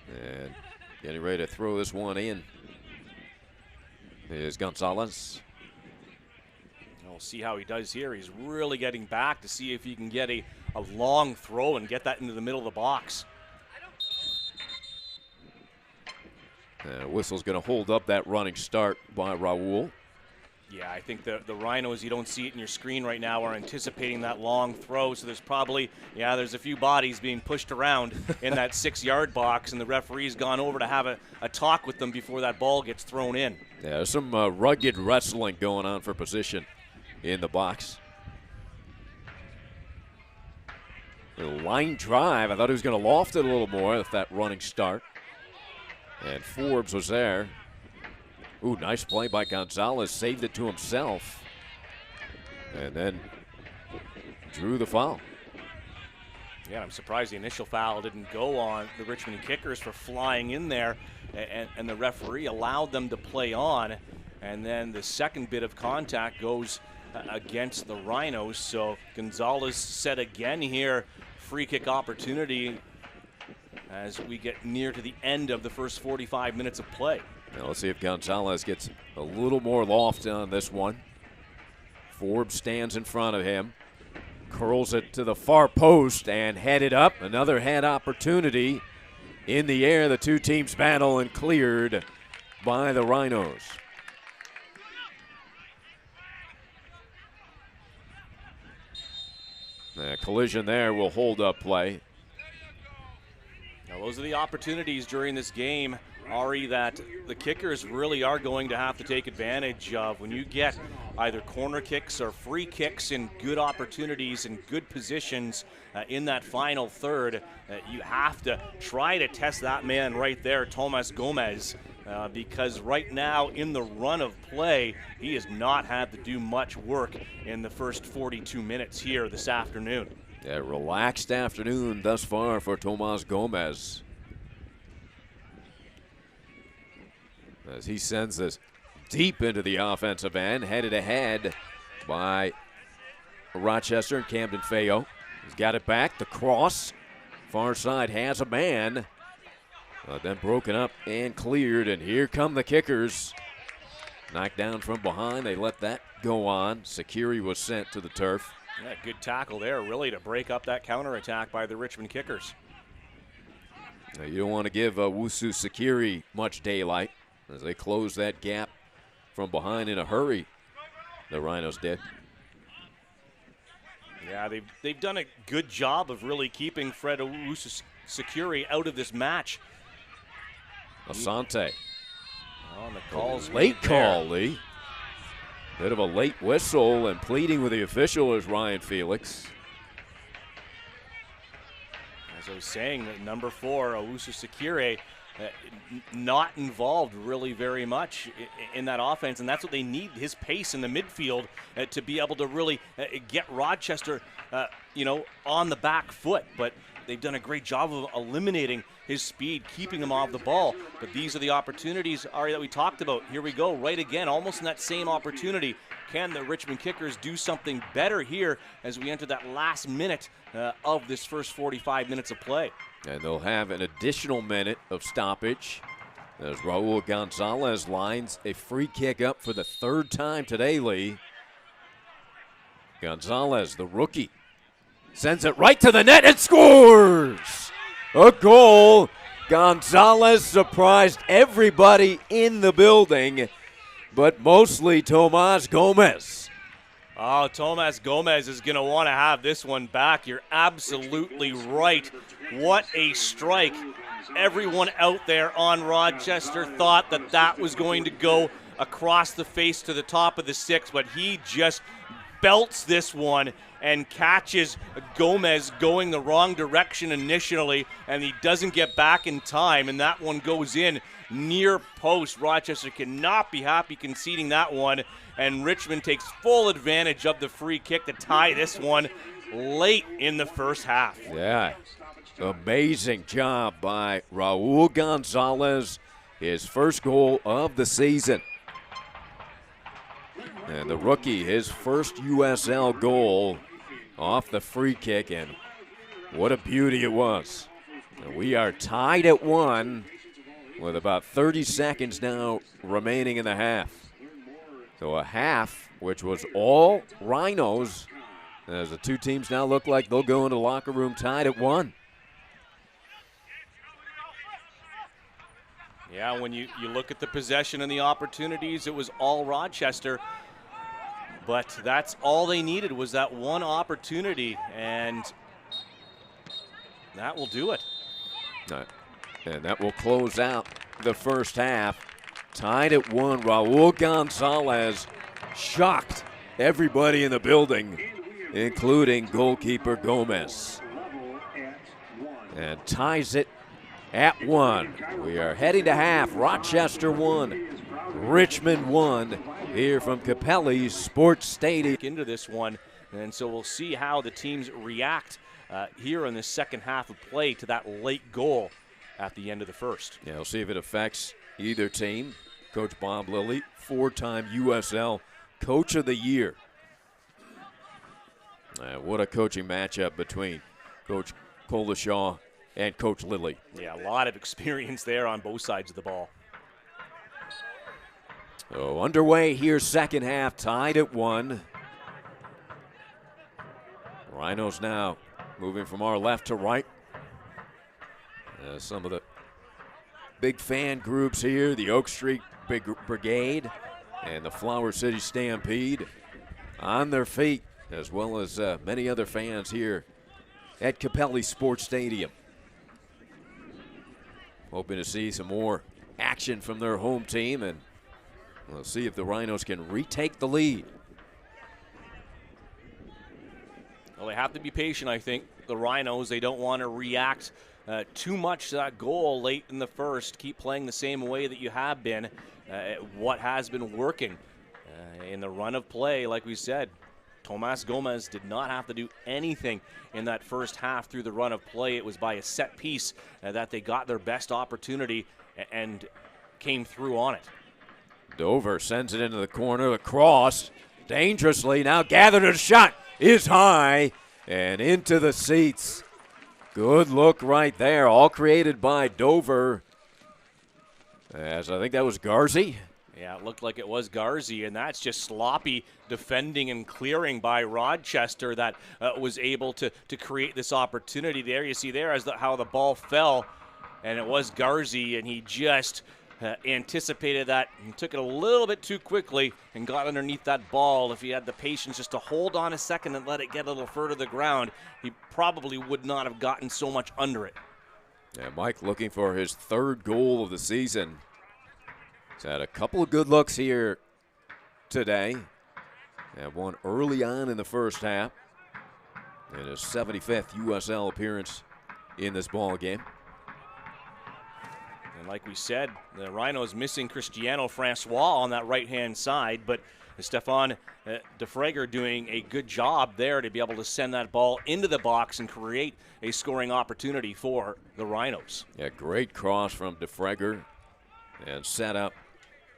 And getting ready to throw this one in is Gonzalez. We'll see how he does here. He's really getting back to see if he can get a long throw and get that into the middle of the box. Whistle's going to hold up that running start by Raul. Yeah, I think the Rhinos, you don't see it in your screen right now, are anticipating that long throw. So there's probably, there's a few bodies being pushed around in that 6-yard box, and the referee's gone over to have a talk with them before that ball gets thrown in. Yeah, there's some rugged wrestling going on for position in the box. The line drive, I thought he was going to loft it a little more with that running start. And Forbes was there. Ooh, nice play by Gonzalez, saved it to himself. And then drew the foul. Yeah, I'm surprised the initial foul didn't go on the Richmond Kickers for flying in there, and the referee allowed them to play on. And then the second bit of contact goes against the Rhinos. So Gonzalez set again here, free kick opportunity as we get near to the end of the first 45 minutes of play. Now let's see if Gonzalez gets a little more loft on this one. Forbes stands in front of him, curls it to the far post and headed up. Another head opportunity in the air. The two teams battle and cleared by the Rhinos. The collision there will hold up play. Now those are the opportunities during this game, Ari, that the Kickers really are going to have to take advantage of. When you get either corner kicks or free kicks in good opportunities and good positions in that final third, you have to try to test that man right there, Tomas Gomez, because right now in the run of play, he has not had to do much work in the first 42 minutes here this afternoon. Yeah, relaxed afternoon thus far for Tomas Gomez, as he sends this deep into the offensive end, headed ahead by Rochester and Camden Feo. He's got it back, the cross, far side has a man, then broken up and cleared, and here come the Kickers. Knocked down from behind, they let that go on. Sakiri was sent to the turf. Yeah, good tackle there, really, to break up that counterattack by the Richmond Kickers. Now, you don't want to give Wusu Sakiri much daylight as they close that gap from behind in a hurry. The Rhinos did. Yeah, they've done a good job of really keeping Fred Wusu Sakiri out of this match. Asante. On the calls. Late call, Lee. Bit of a late whistle, and pleading with the official is Ryan Felix. As I was saying, number 4, Owusu Sakire, not involved really very much in that offense, and that's what they need, his pace in the midfield to be able to really get Rochester, on the back foot. But they've done a great job of eliminating his speed, keeping him off the ball. But these are the opportunities, Ari, that we talked about. Here we go, right again, almost in that same opportunity. Can the Richmond Kickers do something better here as we enter that last minute of this first 45 minutes of play? And they'll have an additional minute of stoppage as Raul Gonzalez lines a free kick up for the third time today, Lee. Gonzalez, the rookie, sends it right to the net and scores! A goal. Gonzalez surprised everybody in the building, but mostly Tomas Gomez. Oh, Tomas Gomez is going to want to have this one back. You're absolutely right. What a strike everyone out there on Rochester thought that that was going to go across the face to the top of the six, but he just belts this one and catches Gomez going the wrong direction initially, and he doesn't get back in time, and that one goes in near post. Rochester cannot be happy conceding that one, and Richmond takes full advantage of the free kick to tie this one late in the first half. Yeah, amazing job by Raul Gonzalez, his first goal of the season. And the rookie, his first USL goal off the free kick, and what a beauty it was. And we are tied at 1 with about 30 seconds now remaining in the half. So a half which was all Rhinos, as the two teams now look like they'll go into the locker room tied at 1. Yeah, when you look at the possession and the opportunities, it was all Rochester. But that's all they needed was that one opportunity, and that will do it. And that will close out the first half. Tied at 1, Raul Gonzalez shocked everybody in the building, including goalkeeper Gomez. And ties it at 1. We are heading to half. Rochester 1, Richmond 1. Here from Capelli Sports Stadium. Into this one, and so we'll see how the teams react here in the second half of play to that late goal at the end of the first. Yeah, we'll see if it affects either team. Coach Bob Lilly, 4-time USL Coach of the Year. What a coaching matchup between Coach Colashaw and Coach Lilly. Yeah, a lot of experience there on both sides of the ball. So underway here, second half, tied at 1. Rhinos now moving from our left to right. Some of the big fan groups here, the Oak Street Big Brigade and the Flower City Stampede on their feet, as well as many other fans here at Capelli Sports Stadium. Hoping to see some more action from their home team, and we'll see if the Rhinos can retake the lead. Well, they have to be patient, I think. The Rhinos, they don't want to react too much to that goal late in the first. Keep playing the same way that you have been. What has been working in the run of play, like we said, Tomas Gomez did not have to do anything in that first half through the run of play. It was by a set piece that they got their best opportunity and came through on it. Dover sends it into the corner. The cross dangerously now gathered. A shot is high and into the seats. Good look right there. All created by Dover. As I think that was Garzi. Yeah, it looked like it was Garzi, and that's just sloppy defending and clearing by Rochester that was able to create this opportunity there. You see there how the ball fell, and it was Garzi, and he just anticipated that and took it a little bit too quickly and got underneath that ball. If he had the patience just to hold on a second and let it get a little further to the ground, he probably would not have gotten so much under it. Yeah, Mike looking for his third goal of the season. He's had a couple of good looks here today. Had one early on in the first half. And his 75th USL appearance in this ball game. And like we said, the Rhinos missing Cristiano Francois on that right-hand side, but Stefan DeFrager doing a good job there to be able to send that ball into the box and create a scoring opportunity for the Rhinos. Yeah, great cross from DeFrager and set up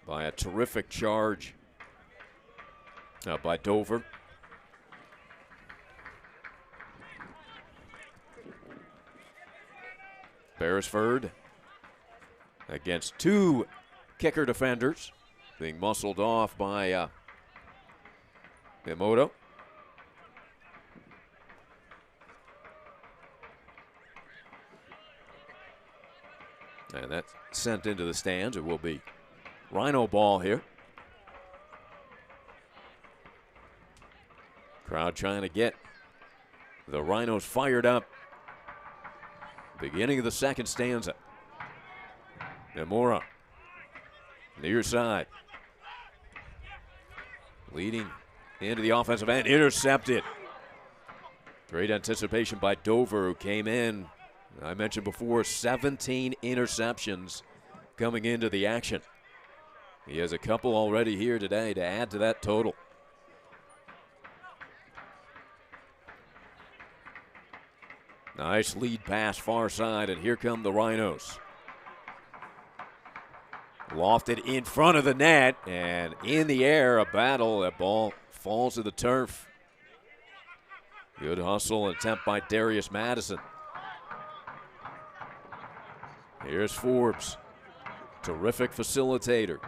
by a terrific charge by Dover. Beresford against two kicker defenders, being muscled off by Emoto. And that's sent into the stands. It will be Rhino ball here. Crowd trying to get the Rhinos fired up. Beginning of the second stanza. Namora, near side. Leading into the offensive end, intercepted. Great anticipation by Dover, who came in, I mentioned before, 17 interceptions coming into the action. He has a couple already here today to add to that total. Nice lead pass far side, and here come the Rhinos. Lofted in front of the net, and in the air, a battle. That ball falls to the turf. Good hustle and attempt by Darius Madison. Here's Forbes. Terrific facilitator.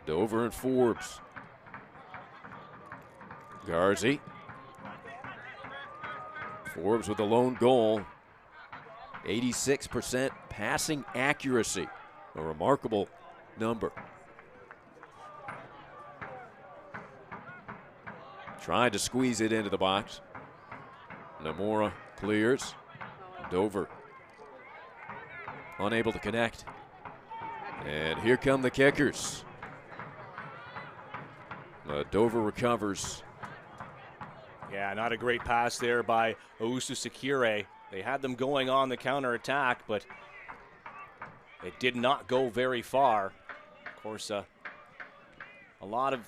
Dover and Forbes. Garzi. Forbes with the lone goal. 86% passing accuracy. A remarkable number. Tried to squeeze it into the box. Namora clears. Dover unable to connect. And here come the kickers. Dover recovers. Yeah, not a great pass there by Owusu Sekire. They had them going on the counterattack, but it did not go very far. Of course, a lot of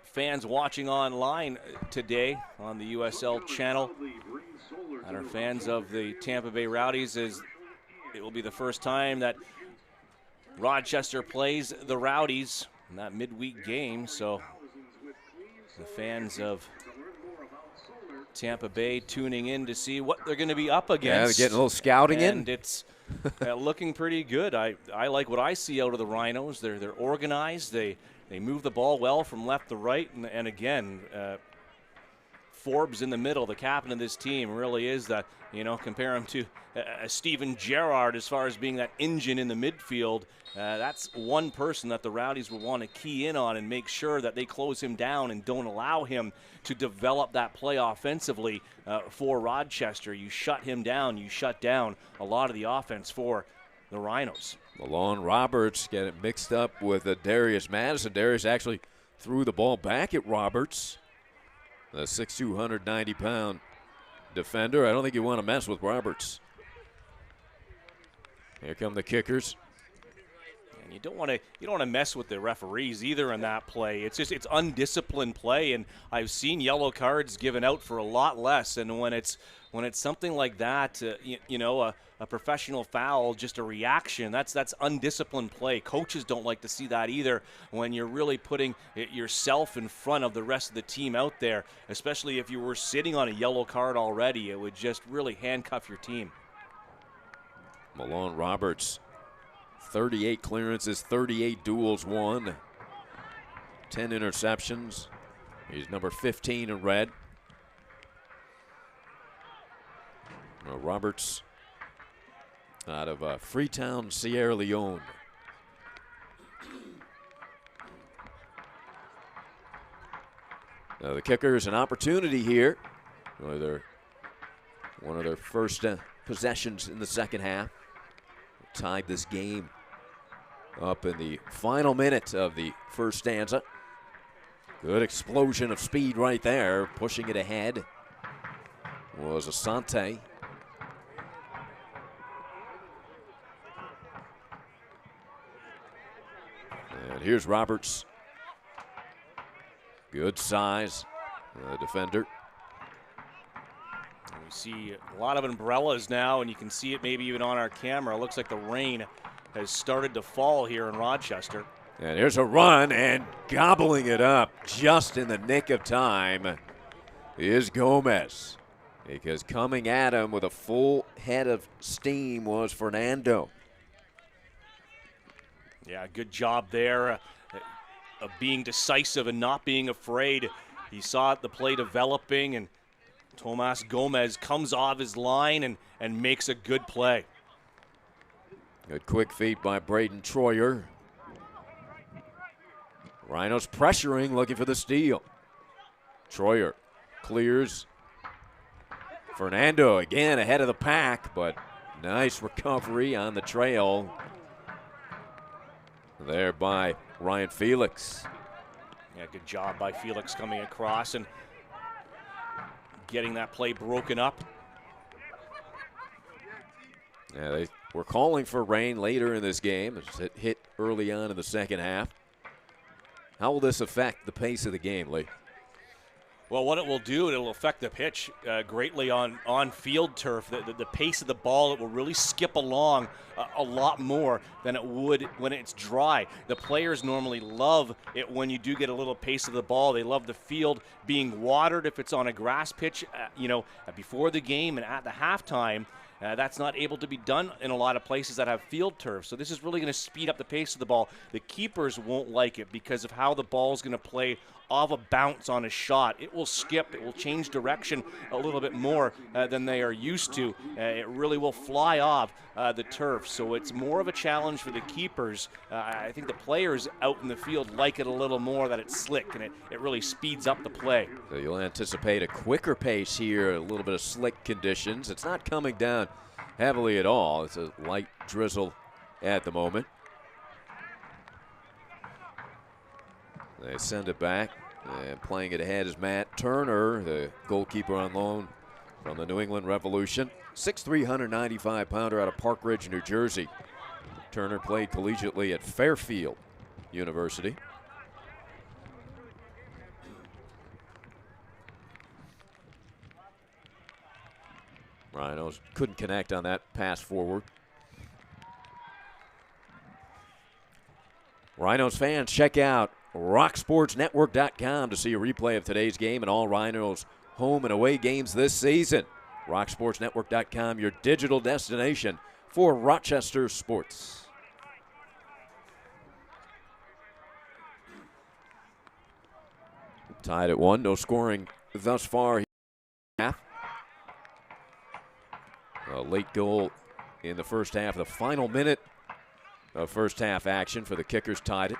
fans watching online today on the USL channel and are fans of the Tampa Bay Rowdies, as it will be the first time that Rochester plays the Rowdies in that midweek game. So the fans of Tampa Bay tuning in to see what they're going to be up against. Yeah, they're getting a little scouting in. And it's looking pretty good. I like what I see out of the Rhinos. They're organized. They move the ball well from left to right. And again, Forbes in the middle, the captain of this team, really is that, compare him to Steven Gerrard as far as being that engine in the midfield. That's one person that the Rowdies will want to key in on and make sure that they close him down and don't allow him to develop that play offensively for Rochester. You shut him down, you shut down a lot of the offense for the Rhinos. Malone Roberts getting mixed up with Darius Madison. Darius actually threw the ball back at Roberts, the 6'2", 190-pound defender. I don't think you want to mess with Roberts. Here come the kickers. And you don't want to mess with the referees either in that play. It's undisciplined play, and I've seen yellow cards given out for a lot less. And when it's something like that, a professional foul, just a reaction, that's undisciplined play. Coaches don't like to see that either when you're really putting yourself in front of the rest of the team out there, especially if you were sitting on a yellow card already. It would just really handcuff your team. Malone Roberts, 38 clearances, 38 duels won, 10 interceptions. He's number 15 in red. Roberts out of Freetown, Sierra Leone. The kickers an opportunity here. One of their first possessions in the second half. Tied this game up in the final minute of the first stanza. Good explosion of speed right there. Pushing it ahead was Asante. And here's Roberts. Good size, defender. We see a lot of umbrellas now, and you can see it maybe even on our camera. It looks like the rain has started to fall here in Rochester. And here's a run, and gobbling it up just in the nick of time is Gomez. Because coming at him with a full head of steam was Fernando. Yeah, good job there of being decisive and not being afraid. He saw the play developing, and Tomas Gomez comes off his line and makes a good play. Good quick feet by Braden Troyer. Rhinos pressuring, looking for the steal. Troyer clears. Fernando again ahead of the pack, but Nice recovery on the trail there by Ryan Felix. Yeah, good job by Felix coming across and getting that play broken up. Yeah, they were calling for rain later in this game. It hit early on in the second half. How will this affect the pace of the game, Lee? Well, what it will do, it'll affect the pitch greatly on field turf. The pace of the ball, it will really skip along a lot more than it would when it's dry. The players normally love it when you do get a little pace of the ball. They love the field being watered if it's on a grass pitch, before the game and at the halftime. That's not able to be done in a lot of places that have field turf. So this is really going to speed up the pace of the ball. The keepers won't like it because of how the ball is going to play off a bounce on a shot. It will skip. It will change direction a little bit more than they are used to. It really will fly off the turf. So it's more of a challenge for the keepers. I think the players out in the field like it a little more, that it's slick and it really speeds up the play. So you'll anticipate a quicker pace here, a little bit of slick conditions. It's not coming down heavily at all. It's a light drizzle at the moment. They send it back, and playing it ahead is Matt Turner, the goalkeeper on loan from the New England Revolution. 6'3", 195-pounder out of Park Ridge, New Jersey. Turner played collegiately at Fairfield University. Rhinos couldn't connect on that pass forward. Rhinos fans, check out RockSportsNetwork.com to see a replay of today's game and all Rhinos home and away games this season. RockSportsNetwork.com, your digital destination for Rochester sports. Tied at 1, no scoring thus far. Half. A late goal in the first half, the final minute of first half action for the Kickers tied it.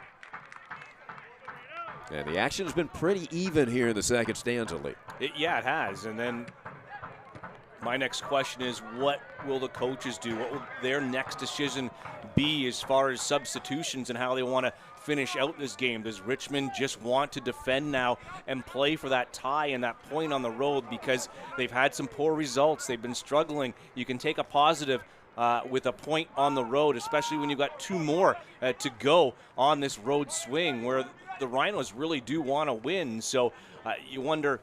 And the action has been pretty even here in the second stanza, Lee. Yeah, it has. And then my next question is, what will the coaches do? What will their next decision be as far as substitutions and how they want to finish out this game? Does Richmond just want to defend now and play for that tie and that point on the road because they've had some poor results? They've been struggling. You can take a positive with a point on the road, especially when you've got 2 more to go on this road swing where the Rhinos really do want to win. So you wonder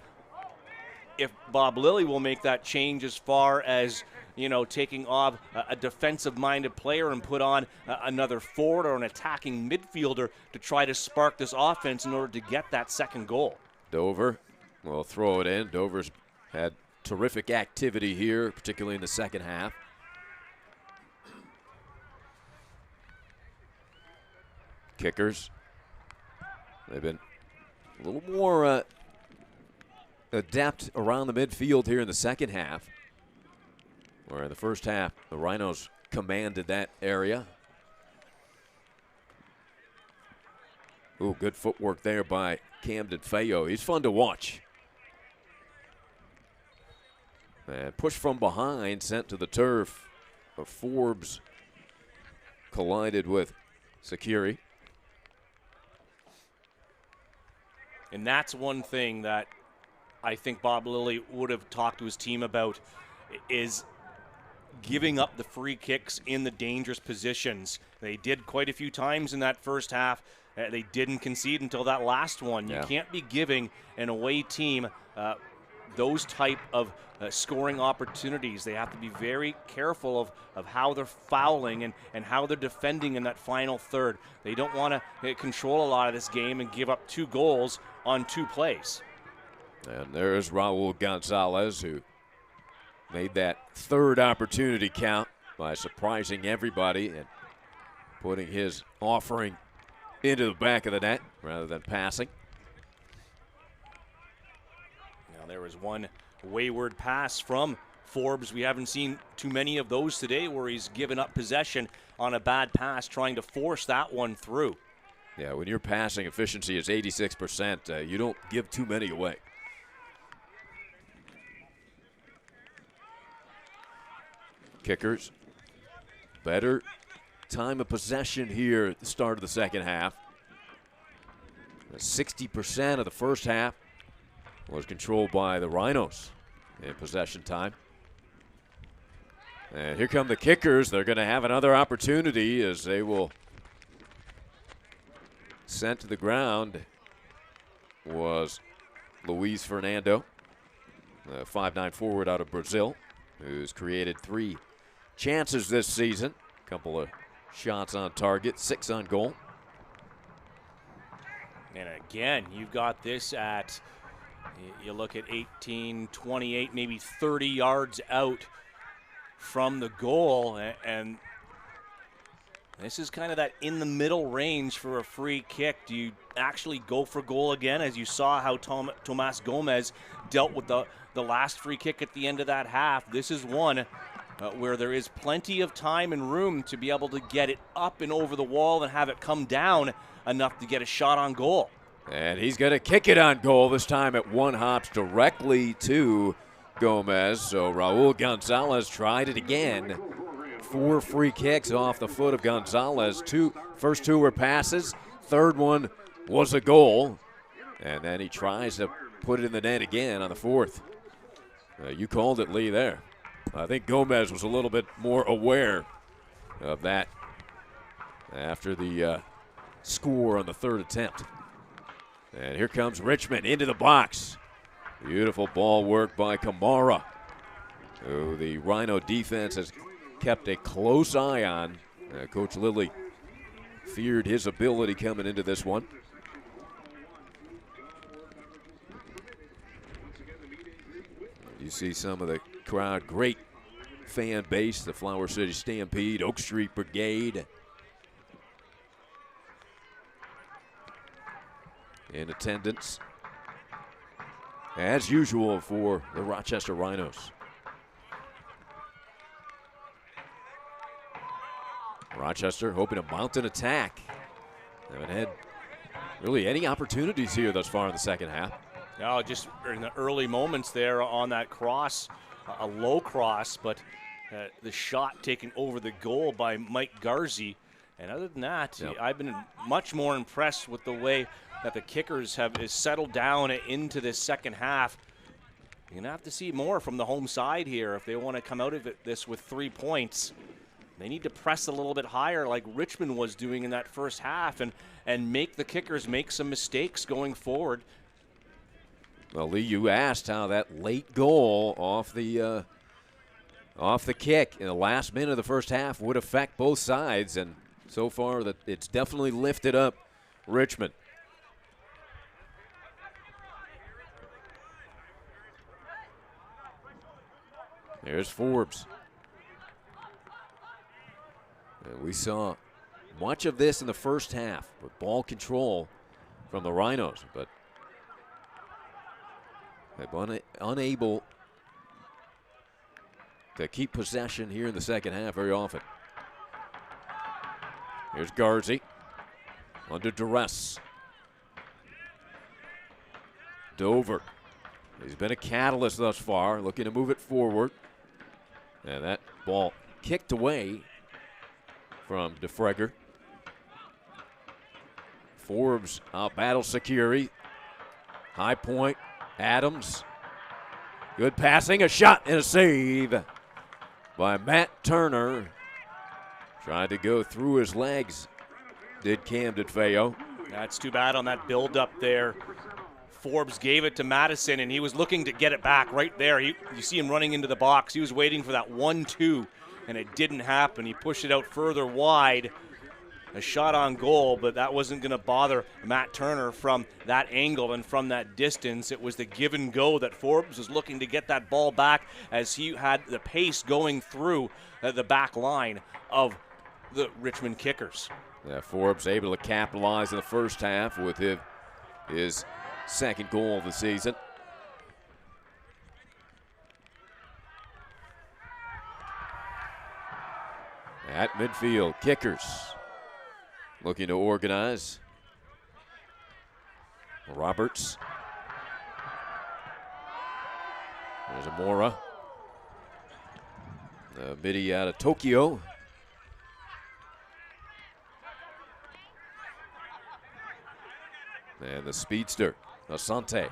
if Bob Lilly will make that change as far as, taking off a defensive-minded player and put on another forward or an attacking midfielder to try to spark this offense in order to get that second goal. Dover will throw it in. Dover's had terrific activity here, particularly in the second half. Kickers, they've been a little more adept around the midfield here in the second half, where in the first half the Rhinos commanded that area. Ooh, good footwork there by Camden Feo. He's fun to watch. And push from behind, sent to the turf. Forbes collided with Sakiri. And that's one thing that I think Bob Lilly would have talked to his team about, is giving up the free kicks in the dangerous positions. They did quite a few times in that first half. They didn't concede until that last one. You can't be giving an away team those type of scoring opportunities. They have to be very careful of how they're fouling and how they're defending in that final third. They don't want to control a lot of this game and give up 2 goals on 2 plays. And there's Raul Gonzalez, who made that third opportunity count by surprising everybody and putting his offering into the back of the net rather than passing. Now there was one wayward pass from Forbes. We haven't seen too many of those today where he's given up possession on a bad pass, trying to force that one through. Yeah, when your passing efficiency is 86%, you don't give too many away. Kickers better time of possession here at the start of the second half. 60% of the first half was controlled by the Rhinos in possession time. And here come the kickers. They're going to have another opportunity as they will sent to the ground was Luis Fernando, the 5'9" forward out of Brazil, who's created 3 chances this season. A couple of shots on target, 6 on goal. And again, you've got this at, you look at 18, 28, maybe 30 yards out from the goal, and this is kind of that in the middle range for a free kick. Do you actually go for goal again, as you saw how Tomas Gomez dealt with the last free kick at the end of that half? This is one where there is plenty of time and room to be able to get it up and over the wall and have it come down enough to get a shot on goal. And he's going to kick it on goal, this time at one hops directly to Gomez. So Raul Gonzalez tried it again. 4 free kicks off the foot of Gonzalez. First 2 were passes. Third one was a goal. And then he tries to put it in the net again on the 4th. You called it, Lee, there. I think Gomez was a little bit more aware of that after the score on the 3rd attempt. And here comes Richmond into the box. Beautiful ball work by Kamara, who the Rhino defense has kept a close eye on. Coach Lilly feared his ability coming into this one. You see some of the crowd, great fan base, the Flower City Stampede, Oak Street Brigade in attendance, as usual for the Rochester Rhinos. Rochester hoping to mount an attack. Haven't had really any opportunities here thus far in the second half. No, just in the early moments there on that cross, a low cross, but the shot taken over the goal by Mike Garzi. And other than that, yep, I've been much more impressed with the way that the kickers have settled down into this second half. You're going to have to see more from the home side here if they want to come out of this with 3 points. They need to press a little bit higher like Richmond was doing in that first half and make the kickers make some mistakes going forward. Well, Lee, you asked how that late goal off the kick in the last minute of the first half would affect both sides, and so far that it's definitely lifted up Richmond. There's Forbes. And we saw much of this in the first half with ball control from the Rhinos, but they've unable to keep possession here in the second half very often. Here's Garzi under duress. Dover. He's been a catalyst thus far, looking to move it forward. And that ball kicked away from DeFregger. Forbes out-battles Sakiri. High point, Adams. Good passing, a shot and a save by Matt Turner. Tried to go through his legs, did Camden Feo. That's too bad on that build-up there. Forbes gave it to Madison, and he was looking to get it back right there. You see him running into the box. He was waiting for that 1-2, and it didn't happen. He pushed it out further wide. A shot on goal, but that wasn't going to bother Matt Turner from that angle and from that distance. It was the give and go that Forbes was looking to get that ball back as he had the pace going through the back line of the Richmond kickers. Yeah, Forbes able to capitalize in the first half with his second goal of the season. At midfield, kickers looking to organize. Roberts. There's Amora. Midi out of Tokyo. And the speedster, Asante.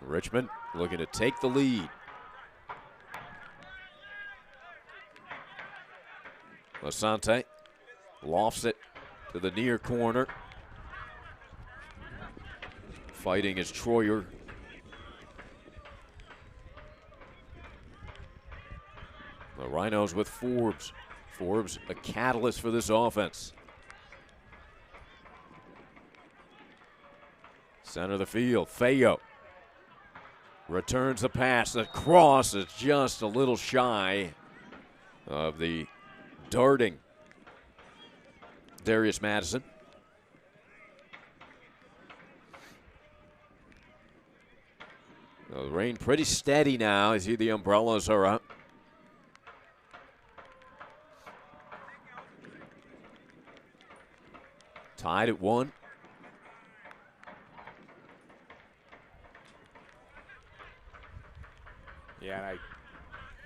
Richmond looking to take the lead. Asante lofts it to the near corner. Fighting is Troyer. The Rhinos with Forbes. Forbes, a catalyst for this offense. Center of the field, Feo returns the pass. The cross is just a little shy of the darting Darius Madison. The rain pretty steady now. You see the umbrellas are up. Tied at 1. Yeah, and I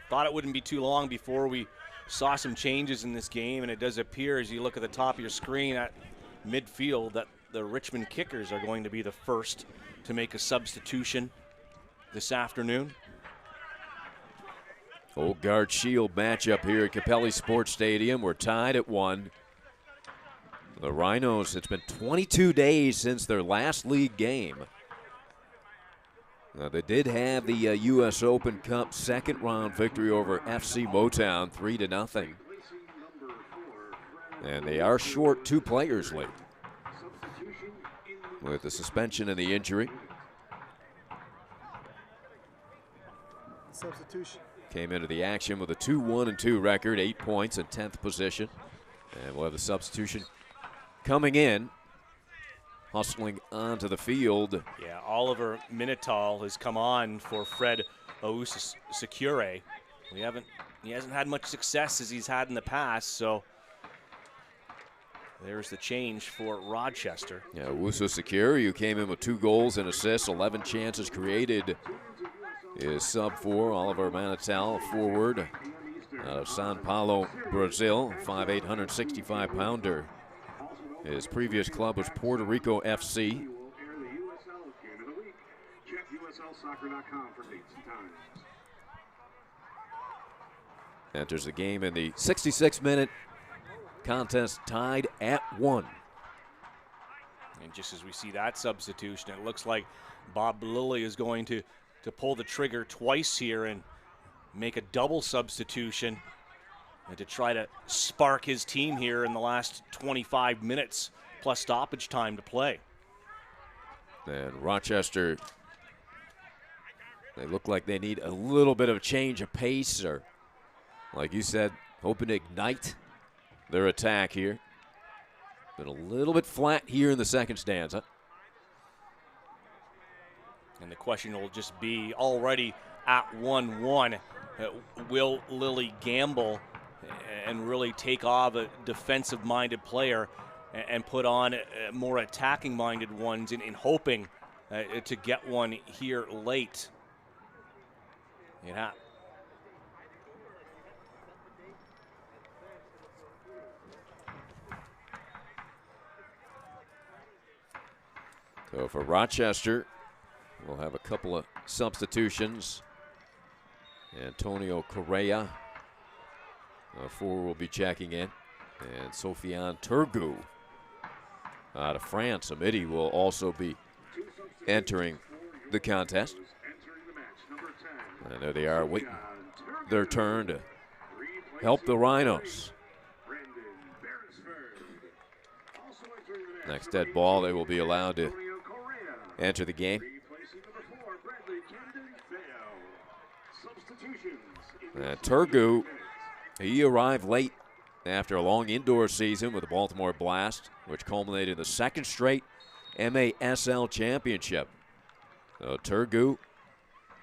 thought it wouldn't be too long before we saw some changes in this game, and it does appear as you look at the top of your screen at midfield that the Richmond kickers are going to be the first to make a substitution this afternoon. Old Guard Shield matchup here at Capelli Sports Stadium. We're tied at 1. The Rhinos, it's been 22 days since their last league game. Now, they did have the U.S. Open Cup second round victory over FC Motown, 3-0. And they are short 2 players late with the suspension and the injury. Substitution. Came into the action with a 2-1-2 record, 8 points and 10th position. And we'll have the substitution coming in, hustling onto the field. Yeah, Oliver Minotal has come on for Fred Ousu-Secure. He hasn't had much success as he's had in the past, so there's the change for Rochester. Yeah, Ousu-Secure, who came in with 2 goals and assists, 11 chances created, is sub for Oliver Minotal, forward out of Sao Paulo, Brazil, 5'8", 165-pounder. His previous club was Puerto Rico FC. Enters the game in the 66-minute contest, tied at 1. And just as we see that substitution, it looks like Bob Lilly is going to pull the trigger twice here and make a double substitution and to try to spark his team here in the last 25 minutes plus stoppage time to play. And Rochester, they look like they need a little bit of a change of pace, or like you said, hoping to ignite their attack here. Been a little bit flat here in the second stanza. And the question will just be, already at 1-1, will Lilly gamble and really take off a defensive-minded player and put on more attacking-minded ones in hoping to get one here late? Yeah. So for Rochester, we'll have a couple of substitutions. Antonio Correa, forward, will be checking in. And Sofiane Turgu out of France. Amidi will also be entering the contest. And there they are, waiting their turn to help the Rhinos. Next dead ball, they will be allowed to enter the game. Turgu, he arrived late after a long indoor season with the Baltimore Blast, which culminated in the second straight MASL championship. Turgu,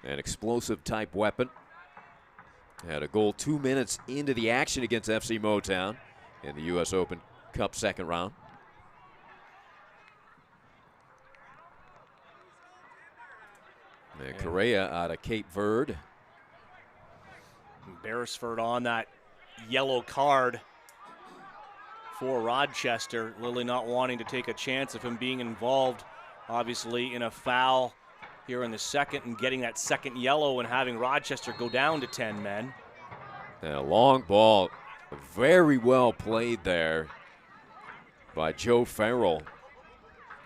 an explosive type weapon, had a goal 2 minutes into the action against FC Motown in the U.S. Open Cup second round. And Correa out of Cape Verde. Beresford on that yellow card for Rochester. Lilly not wanting to take a chance of him being involved, obviously, in a foul here in the second and getting that second yellow and having Rochester go down to 10 men. And a long ball, very well played there by Joe Farrell.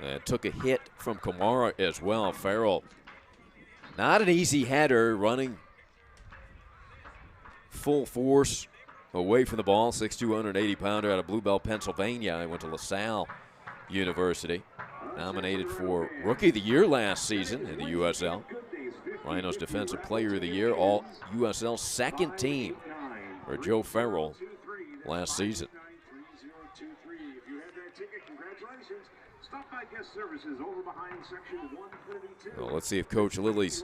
And took a hit from Kamara as well. Farrell, not an easy header, running full force away from the ball. 6'2", 180-pounder out of Blue Bell, Pennsylvania. He went to LaSalle University. Nominated for Rookie of the Year last season in the USL. Rhinos Defensive Player of the Year, all USL second team for Joe Farrell last season. Well, let's see if Coach Lilly's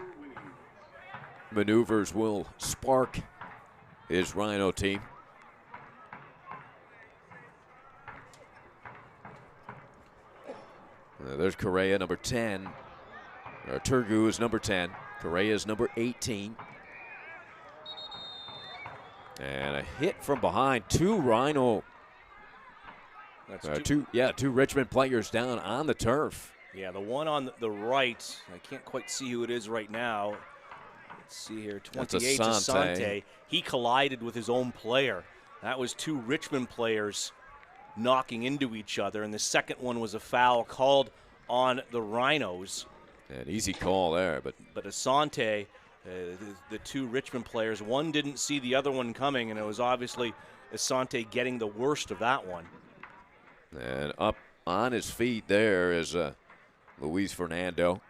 maneuvers will spark his Rhino team. There's Correa, number 10. Turgu is number 10. Correa is number 18. And a hit from behind. Two Rhino. Two Richmond players down on the turf. Yeah, the one on the right, I can't quite see who it is right now. Let's see here, 28, Asante. He collided with his own player. That was two Richmond players knocking into each other, and the second one was a foul called on the Rhinos. An easy call there, but Asante, the two Richmond players, one didn't see the other one coming, and it was obviously Asante getting the worst of that one. And up on his feet there is Luis Fernando,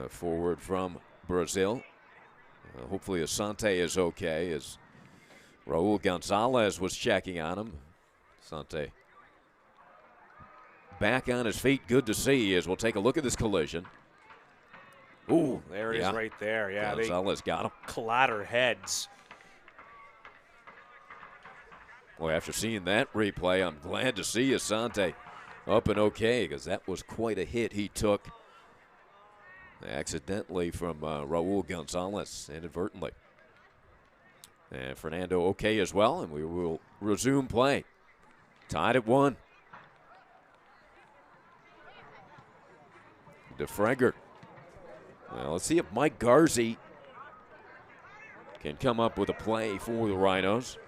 forward from Brazil. Hopefully Asante is okay, as Raul Gonzalez was checking on him. Asante back on his feet. Good to see as we'll take a look at this collision. Ooh, there it is right there. Yeah, Gonzalez got him. Clatter heads. Boy, after seeing that replay, I'm glad to see Asante up and okay, because that was quite a hit he took accidentally from Raul Gonzalez, inadvertently. And Fernando okay as well, and we will resume play. Tied at 1. DeFregger. Well, let's see if Mike Garzi can come up with a play for the Rhinos.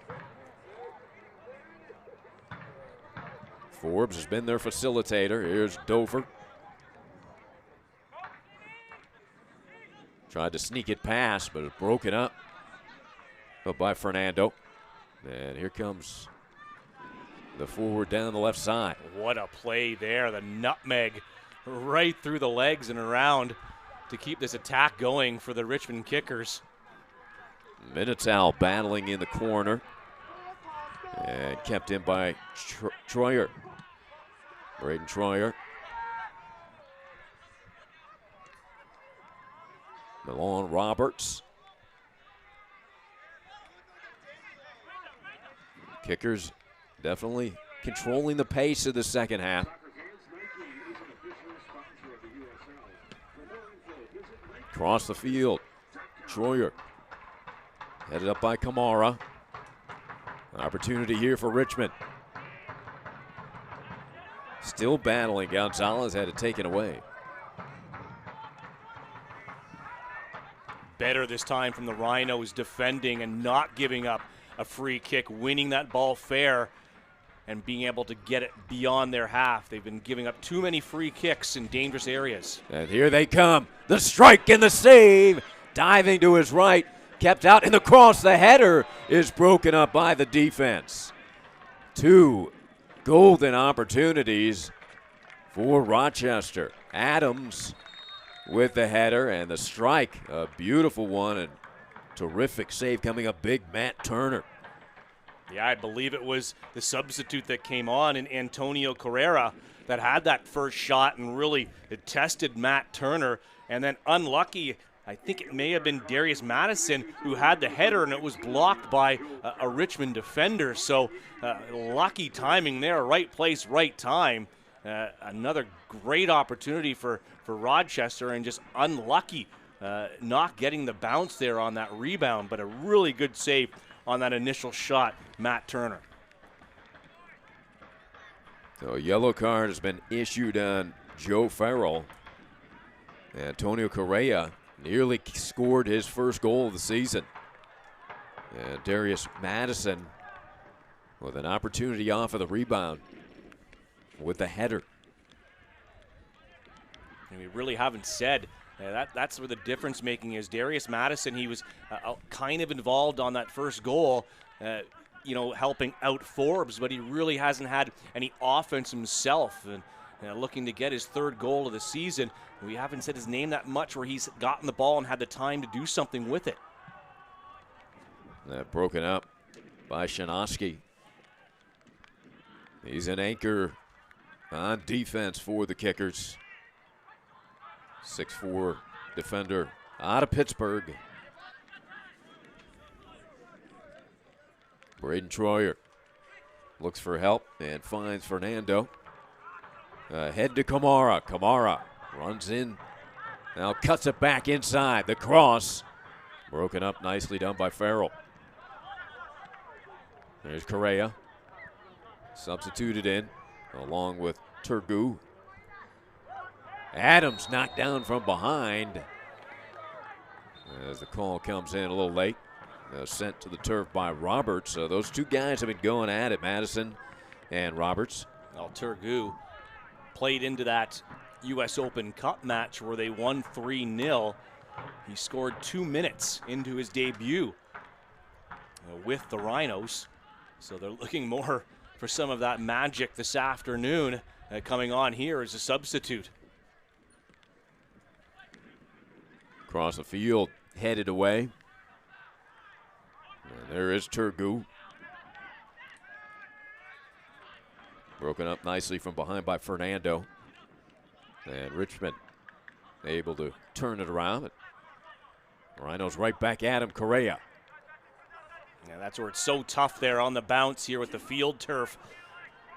Forbes has been their facilitator. Here's Dover. Tried to sneak it past, but it's broken up by Fernando. And here comes the forward down the left side. What a play there. The nutmeg right through the legs and around to keep this attack going for the Richmond Kickers. Minotaur battling in the corner. And kept in by Troyer. Braden Troyer. Malone Roberts. Kickers definitely controlling the pace of the second half. Across the field, Troyer. Headed up by Kamara. An opportunity here for Richmond. Still battling. Gonzalez had it taken away. Better this time from the Rhinos, defending and not giving up a free kick, winning that ball fair and being able to get it beyond their half. They've been giving up too many free kicks in dangerous areas. And here they come. The strike and the save. Diving to his right. Kept out in the cross. The header is broken up by the defense. Two golden opportunities for Rochester. Adams with the header and the strike. A beautiful one and terrific save coming up big, Matt Turner. Yeah, I believe it was the substitute that came on in Antonio Carrera that had that first shot and really it tested Matt Turner. And then unlucky, I think it may have been Darius Madison who had the header and it was blocked by a Richmond defender. So lucky timing there, right place, right time. Another great opportunity for Rochester and just unlucky not getting the bounce there on that rebound, but a really good save on that initial shot, Matt Turner. So a yellow card has been issued on Joe Farrell. Antonio Correa nearly scored his first goal of the season. And Darius Madison with an opportunity off of the rebound with the header. And we really haven't said that's where the difference making is. Darius Madison, he was kind of involved on that first goal, helping out Forbes, but he really hasn't had any offense himself. And looking to get his third goal of the season. We haven't said his name that much where he's gotten the ball and had the time to do something with it. That broken up by Shanoski. He's an anchor on defense for the Kickers. 6'4" defender out of Pittsburgh. Braden Troyer looks for help and finds Fernando. Head to Kamara. Kamara runs in. Now cuts it back inside. The cross. Broken up nicely done by Farrell. There's Correa. Substituted in along with Turgu. Adams knocked down from behind as the call comes in a little late. Sent to the turf by Roberts. So those two guys have been going at it, Madison and Roberts. Well, Turgu played into that U.S. Open Cup match where they won 3-0. He scored 2 minutes into his debut with the Rhinos. So they're looking more for some of that magic this afternoon coming on here as a substitute. Across the field, headed away. And there is Turgu. Broken up nicely from behind by Fernando. And Richmond able to turn it around. Rhinos right back at him, Correa. Yeah, that's where it's so tough there on the bounce here with the field turf.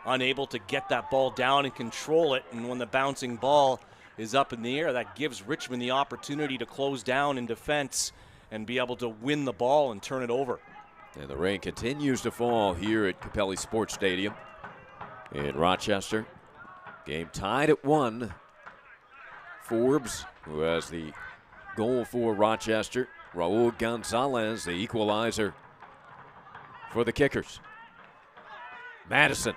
Unable to get that ball down and control it. And when the bouncing ball is up in the air, that gives Richmond the opportunity to close down in defense and be able to win the ball and turn it over. And the rain continues to fall here at Capelli Sports Stadium in Rochester. Game tied at 1. Forbes, who has the goal for Rochester. Raul Gonzalez, the equalizer for the Kickers. Madison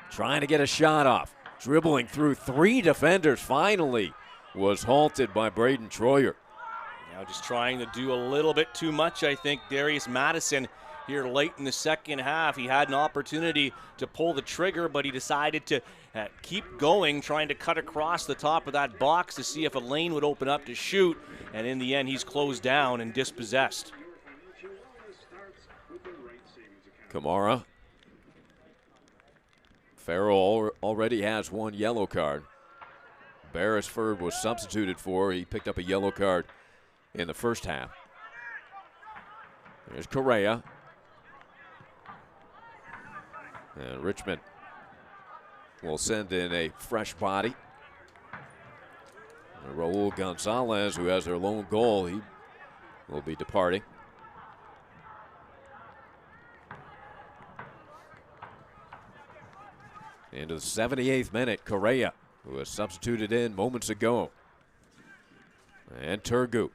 trying to get a shot off. Dribbling through 3 defenders, finally was halted by Braden Troyer. Now just trying to do a little bit too much, I think. Darius Madison here late in the second half. He had an opportunity to pull the trigger, but he decided to keep going, trying to cut across the top of that box to see if a lane would open up to shoot. And in the end, he's closed down and dispossessed. Kamara. Farrell already has 1 yellow card. Beresford was substituted for. He picked up a yellow card in the first half. There's Correa. And Richmond will send in a fresh body. And Raul Gonzalez, who has their lone goal, he will be departing. Into the 78th minute, Correa, who was substituted in moments ago. And Turgu.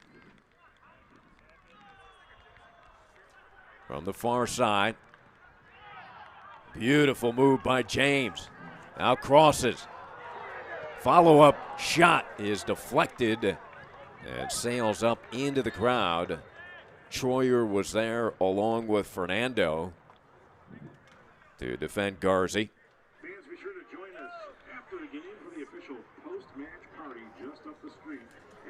From the far side. Beautiful move by James. Now crosses. Follow-up shot is deflected and sails up into the crowd. Troyer was there along with Fernando to defend Garzi. Fans, be sure to join us after the game for the official post-match party just up the street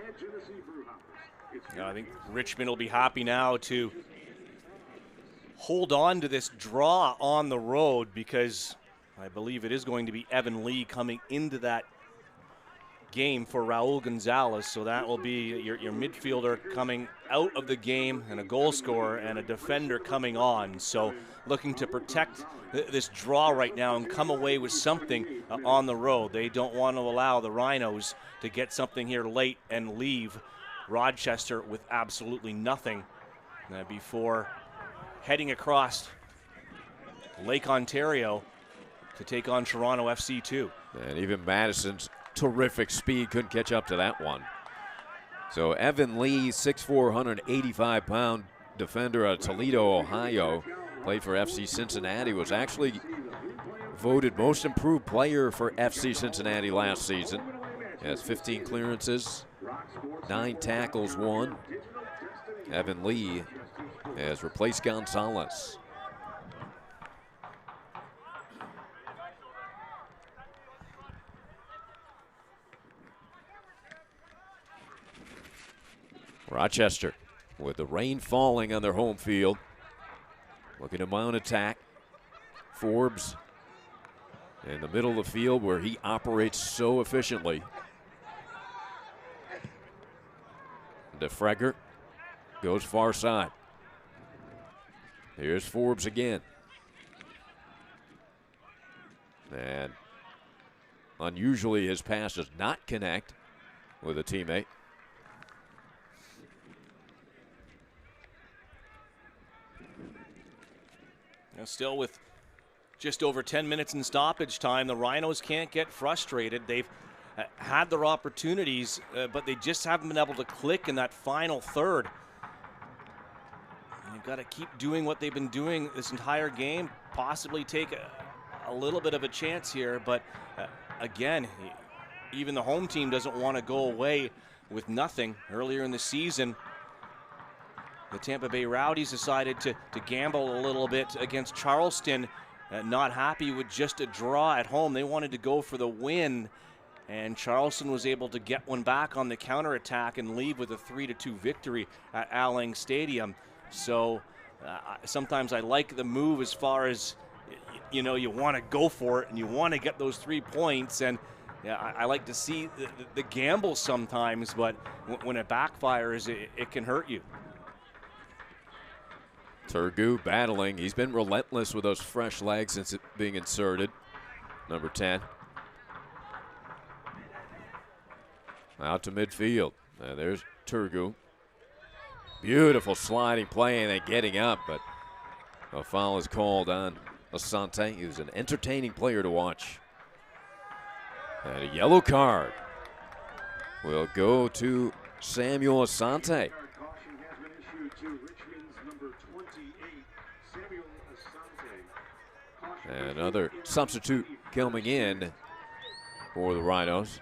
at Genesee Brewhouse. I think Richmond will be happy now to hold on to this draw on the road because I believe it is going to be Evan Lee coming into that game for Raul Gonzalez. So that will be your midfielder coming out of the game and a goal scorer and a defender coming on. So looking to protect this draw right now and come away with something on the road. They don't want to allow the Rhinos to get something here late and leave Rochester with absolutely nothing before heading across Lake Ontario to take on Toronto FC too. And even Madison's terrific speed couldn't catch up to that one. So Evan Lee, 6'4", 185-pound defender out of Toledo, Ohio, played for FC Cincinnati, was actually voted most improved player for FC Cincinnati last season. He has 15 clearances, 9 tackles won. Evan Lee has replaced Gonzalez. Rochester, with the rain falling on their home field, looking to mount attack. Forbes in the middle of the field where he operates so efficiently. DeFregger goes far side. Here's Forbes again. And unusually his pass does not connect with a teammate. Now still with just over 10 minutes in stoppage time, the Rhinos can't get frustrated. They've had their opportunities, but they just haven't been able to click in that final third. They've got to keep doing what they've been doing this entire game, possibly take a little bit of a chance here, but again, even the home team doesn't want to go away with nothing. Earlier in the season, the Tampa Bay Rowdies decided to gamble a little bit against Charleston, not happy with just a draw at home. They wanted to go for the win, and Charleston was able to get one back on the counterattack and leave with a 3-2 victory at Al Lang Stadium. So sometimes I like the move as far as, you know, you want to go for it and you want to get those 3 points. And yeah, I like to see the gamble sometimes, but when it backfires, it can hurt you. Turgu battling. He's been relentless with those fresh legs since it being inserted. Number 10. Out to midfield. There's Turgu. Beautiful sliding play and then getting up, but a foul is called on Asante. He was an entertaining player to watch. And a yellow card will go to Samuel Asante. Caution has been issued to Richmond's number 28, Samuel Asante. Caution Another substitute coming in for the Rhinos.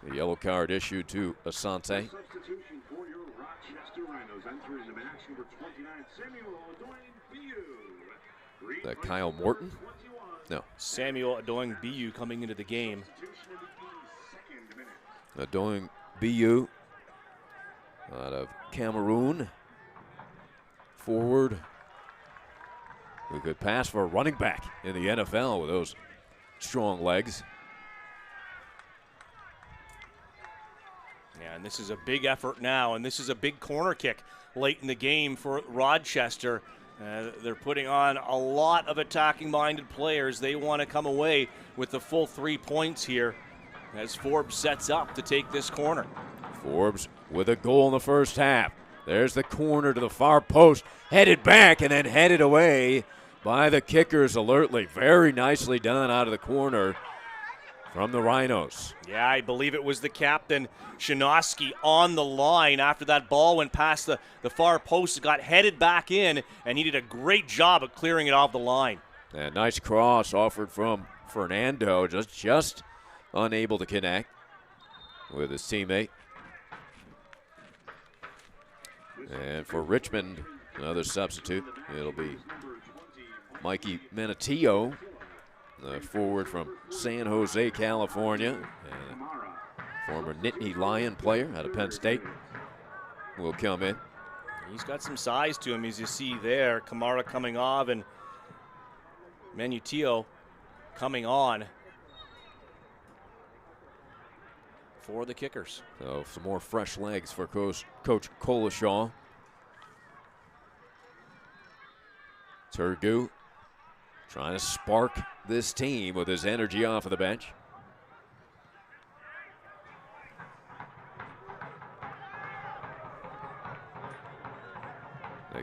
The yellow card issued to Asante. Substitution for your Rochester Rhinos. Entering the match, number 29, Samuel Adoing-Biu. That Kyle Morton? No. Samuel Adoing-Biu coming into the game. Adoing-Biu out of Cameroon. Forward who could pass for a running back in the NFL with those strong legs. Yeah, and this is a big effort now, and this is a big corner kick late in the game for Rochester. They're putting on a lot of attacking-minded players. They want to come away with the full 3 points here as Forbes sets up to take this corner. Forbes with a goal in the first half. There's the corner to the far post, headed back and then headed away by the kickers alertly. Very nicely done out of the corner from the Rhinos. Yeah, I believe it was the captain, Shinosky, on the line after that ball went past the far post. It got headed back in, and he did a great job of clearing it off the line. And nice cross offered from Fernando, just unable to connect with his teammate. And for Richmond, another substitute. It'll be Mikey Manatillo, the forward from San Jose, California, and former Nittany Lion player out of Penn State, will come in. He's got some size to him, as you see there. Kamara coming off and Manatillo coming on for the kickers. So some more fresh legs for Coach Coleshaw. Turgu trying to spark this team with his energy off of the bench.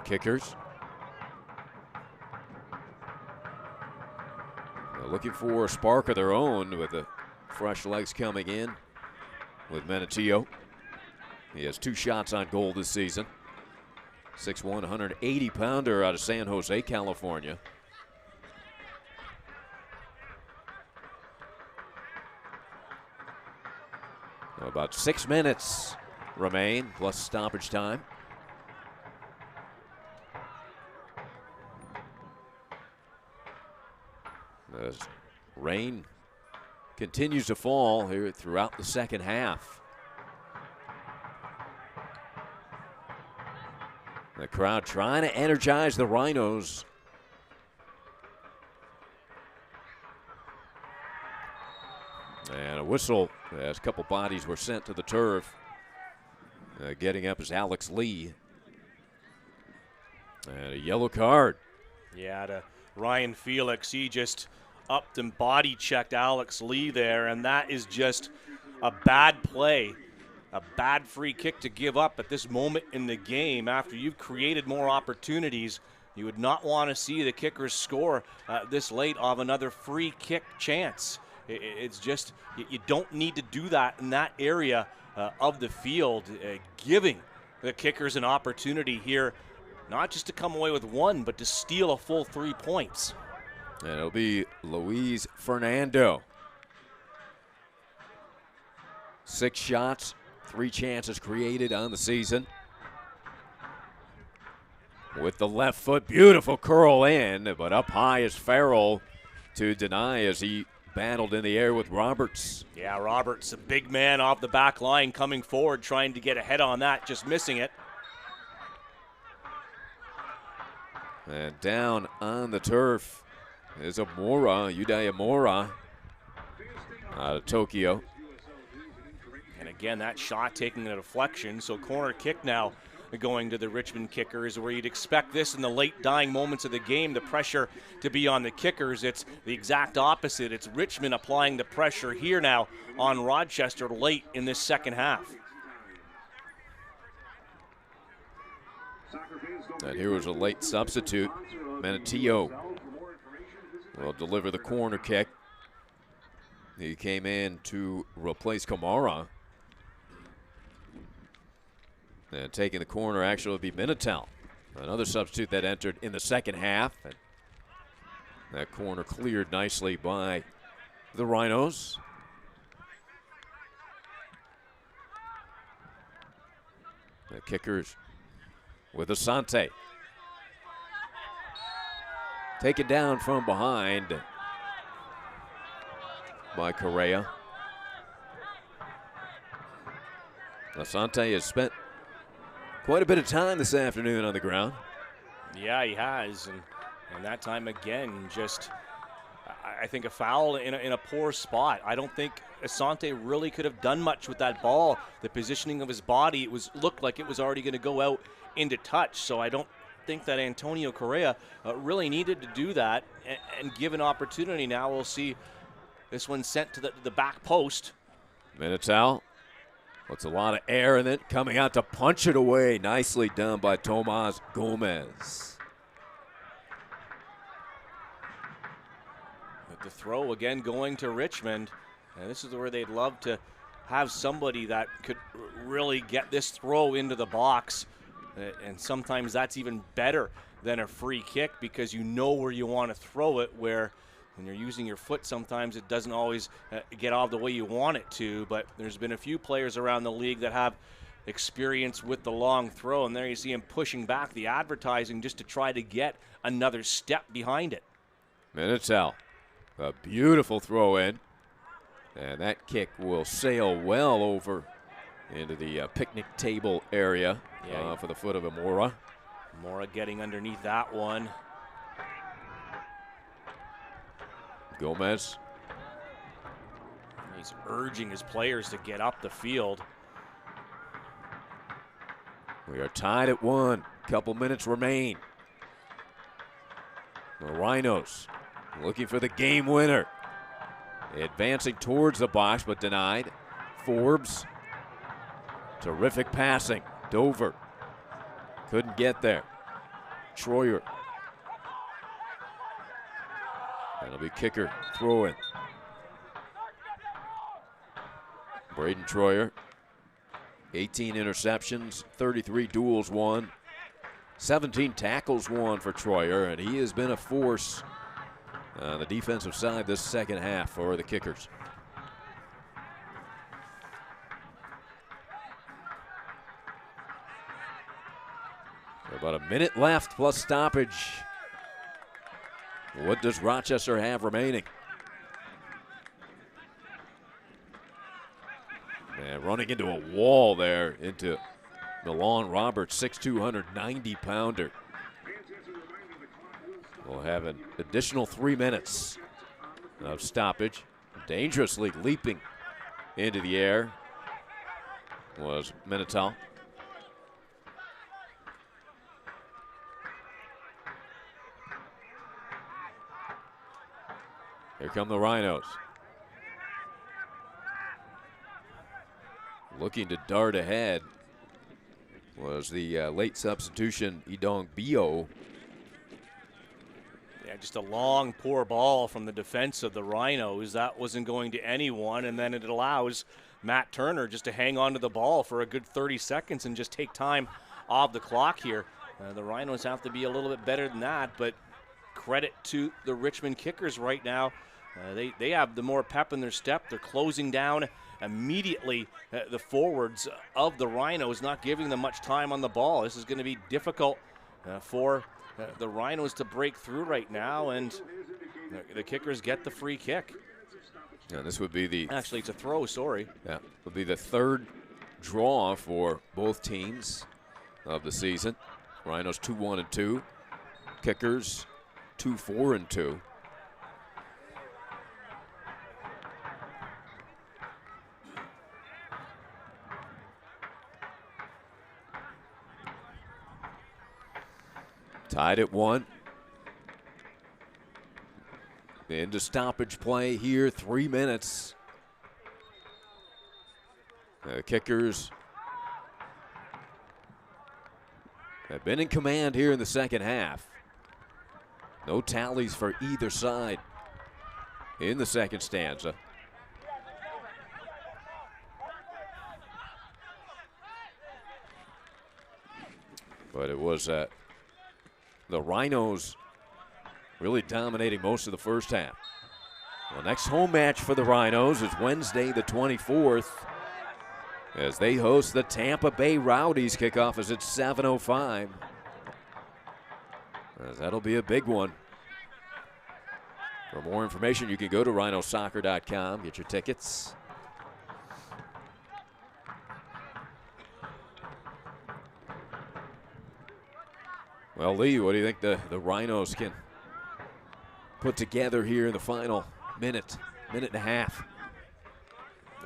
kickers. They're looking for a spark of their own with the fresh legs coming in with Menatio. He has 2 shots on goal this season. 6'1", 180-pounder out of San Jose, California. About 6 minutes remain, plus stoppage time. As rain continues to fall here throughout the second half. The crowd trying to energize the Rhinos. And a whistle as a couple bodies were sent to the turf. Getting up is Alex Lee. And a yellow card. Yeah, to Ryan Felix. He just upped and body checked Alex Lee there, and that is just a bad play. A bad free kick to give up at this moment in the game after you've created more opportunities. You would not want to see the kickers score this late of another free kick chance. It's just, you don't need to do that in that area of the field, giving the kickers an opportunity here, not just to come away with 1, but to steal a full 3 points. And it'll be Luis Fernando. 6 shots, 3 chances created on the season. With the left foot, beautiful curl in, but up high is Farrell to deny as he battled in the air with Roberts. Yeah, Roberts, a big man off the back line coming forward, trying to get ahead on that, just missing it. And down on the turf is Udaya Mora out of Tokyo. And again, that shot taking a deflection, so corner kick now going to the Richmond kickers, where you'd expect this in the late dying moments of the game, the pressure to be on the kickers. It's the exact opposite. It's Richmond applying the pressure here now on Rochester late in this second half. And here was a late substitute. Menatio will deliver the corner kick. He came in to replace Kamara. And taking the corner actually will be Minitel, another substitute that entered in the second half. And that corner cleared nicely by the Rhinos. The kickers with Asante. Taken down from behind by Correa. Asante has spent quite a bit of time this afternoon on the ground. Yeah, he has, and that time again, just I think a foul in a poor spot. I don't think Asante really could have done much with that ball. The positioning of his body, looked like it was already going to go out into touch. So I don't think that Antonio Correa really needed to do that, and given opportunity now, we'll see this one sent to the back post. Minitel puts a lot of air in it, coming out to punch it away. Nicely done by Tomas Gomez. But the throw again going to Richmond, and this is where they'd love to have somebody that could really get this throw into the box, and sometimes that's even better than a free kick because you know where you want to throw it, where when you're using your foot, sometimes it doesn't always get off the way you want it to, but there's been a few players around the league that have experience with the long throw, and there you see him pushing back the advertising just to try to get another step behind it. Minitel, a beautiful throw in, and that kick will sail well over into the picnic table area for the foot of Amora. Mora getting underneath that one. Gomez. He's urging his players to get up the field. We are tied at 1. Couple minutes remain. The Rhinos looking for the game winner. Advancing towards the box, but denied. Forbes. Terrific passing. Dover couldn't get there. Troyer. That'll be kicker throwing. Braden Troyer, 18 interceptions, 33 duels won, 17 tackles won for Troyer, and he has been a force on the defensive side this second half for the Kickers. About a minute left plus stoppage. What does Rochester have remaining? And running into a wall there, into Milan Roberts, 6'2", 190-pounder. We'll have an additional 3 minutes of stoppage. Dangerously leaping into the air was Minotaur. Here come the Rhinos. Looking to dart ahead was the late substitution, Idong Bio. Yeah, just a long, poor ball from the defense of the Rhinos. That wasn't going to anyone, and then it allows Matt Turner just to hang on to the ball for a good 30 seconds and just take time off the clock here. The Rhinos have to be a little bit better than that, but credit to the Richmond Kickers right now. They have the more pep in their step. They're closing down immediately the forwards of the Rhinos, not giving them much time on the ball. This is going to be difficult for the Rhinos to break through right now, and the Kickers get the free kick. Yeah, this would be the... Actually, it's a throw, sorry. Yeah, would be the third draw for both teams of the season. Rhinos 2-1-2. Kickers 2-4-2. Tied at 1. Into stoppage play here, 3 minutes. The Kickers have been in command here in the second half. No tallies for either side in the second stanza. But it was the Rhinos really dominating most of the first half. The next home match for the Rhinos is Wednesday the 24th as they host the Tampa Bay Rowdies. Kickoff is at 7:05. That'll be a big one. For more information, you can go to rhinosoccer.com, get your tickets. Well, Lee, what do you think the Rhinos can put together here in the final minute and a half?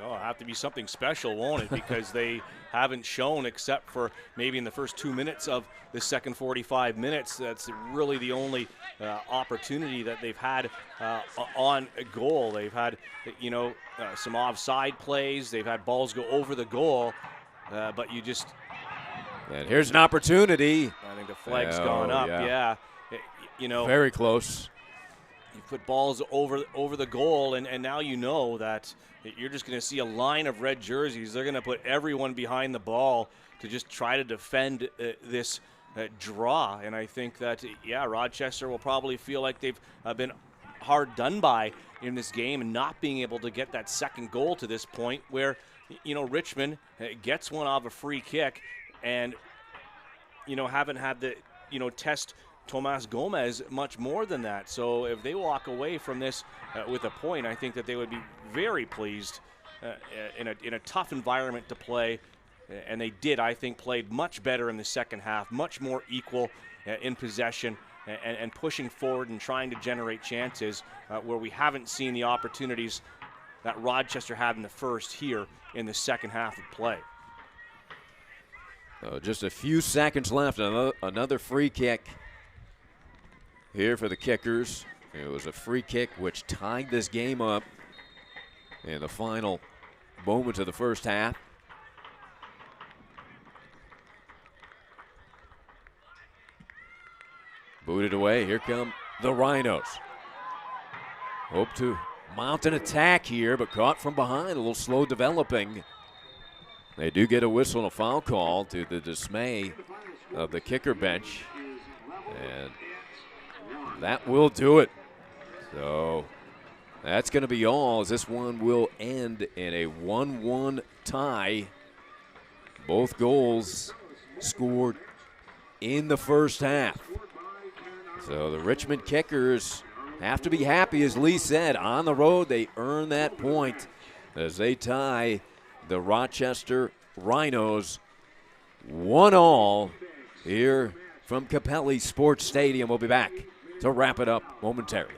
Oh, it'll have to be something special, won't it? Because they haven't shown, except for maybe in the first 2 minutes of the second 45 minutes. That's really the only opportunity that they've had on a goal. They've had, some offside plays. They've had balls go over the goal, but you just... And here's an opportunity. I think the flag's gone up, yeah. Very close. You put balls over the goal, and now you know that you're just going to see a line of red jerseys. They're going to put everyone behind the ball to just try to defend this draw. And I think that, Rochester will probably feel like they've been hard done by in this game and not being able to get that second goal to this point where, Richmond gets one off a free kick and, haven't had the, test Tomas Gomez much more than that. So if they walk away from this with a point, I think that they would be very pleased in a tough environment to play. And they did, I think, played much better in the second half, much more equal in possession and pushing forward and trying to generate chances where we haven't seen the opportunities that Rochester had in the first here in the second half of play. Just a few seconds left. Another free kick here for the Kickers. It was a free kick which tied this game up in the final moments of the first half. Booted away. Here come the Rhinos. Hope to mount an attack here, but caught from behind. A little slow developing. They do get a whistle and a foul call to the dismay of the kicker bench. And that will do it. So that's going to be all, as this one will end in a 1-1 tie. Both goals scored in the first half. So the Richmond Kickers have to be happy, as Lee said. On the road, they earn that point as they tie the Rochester Rhinos 1-1 here from Capelli Sports Stadium. We'll be back to wrap it up momentarily.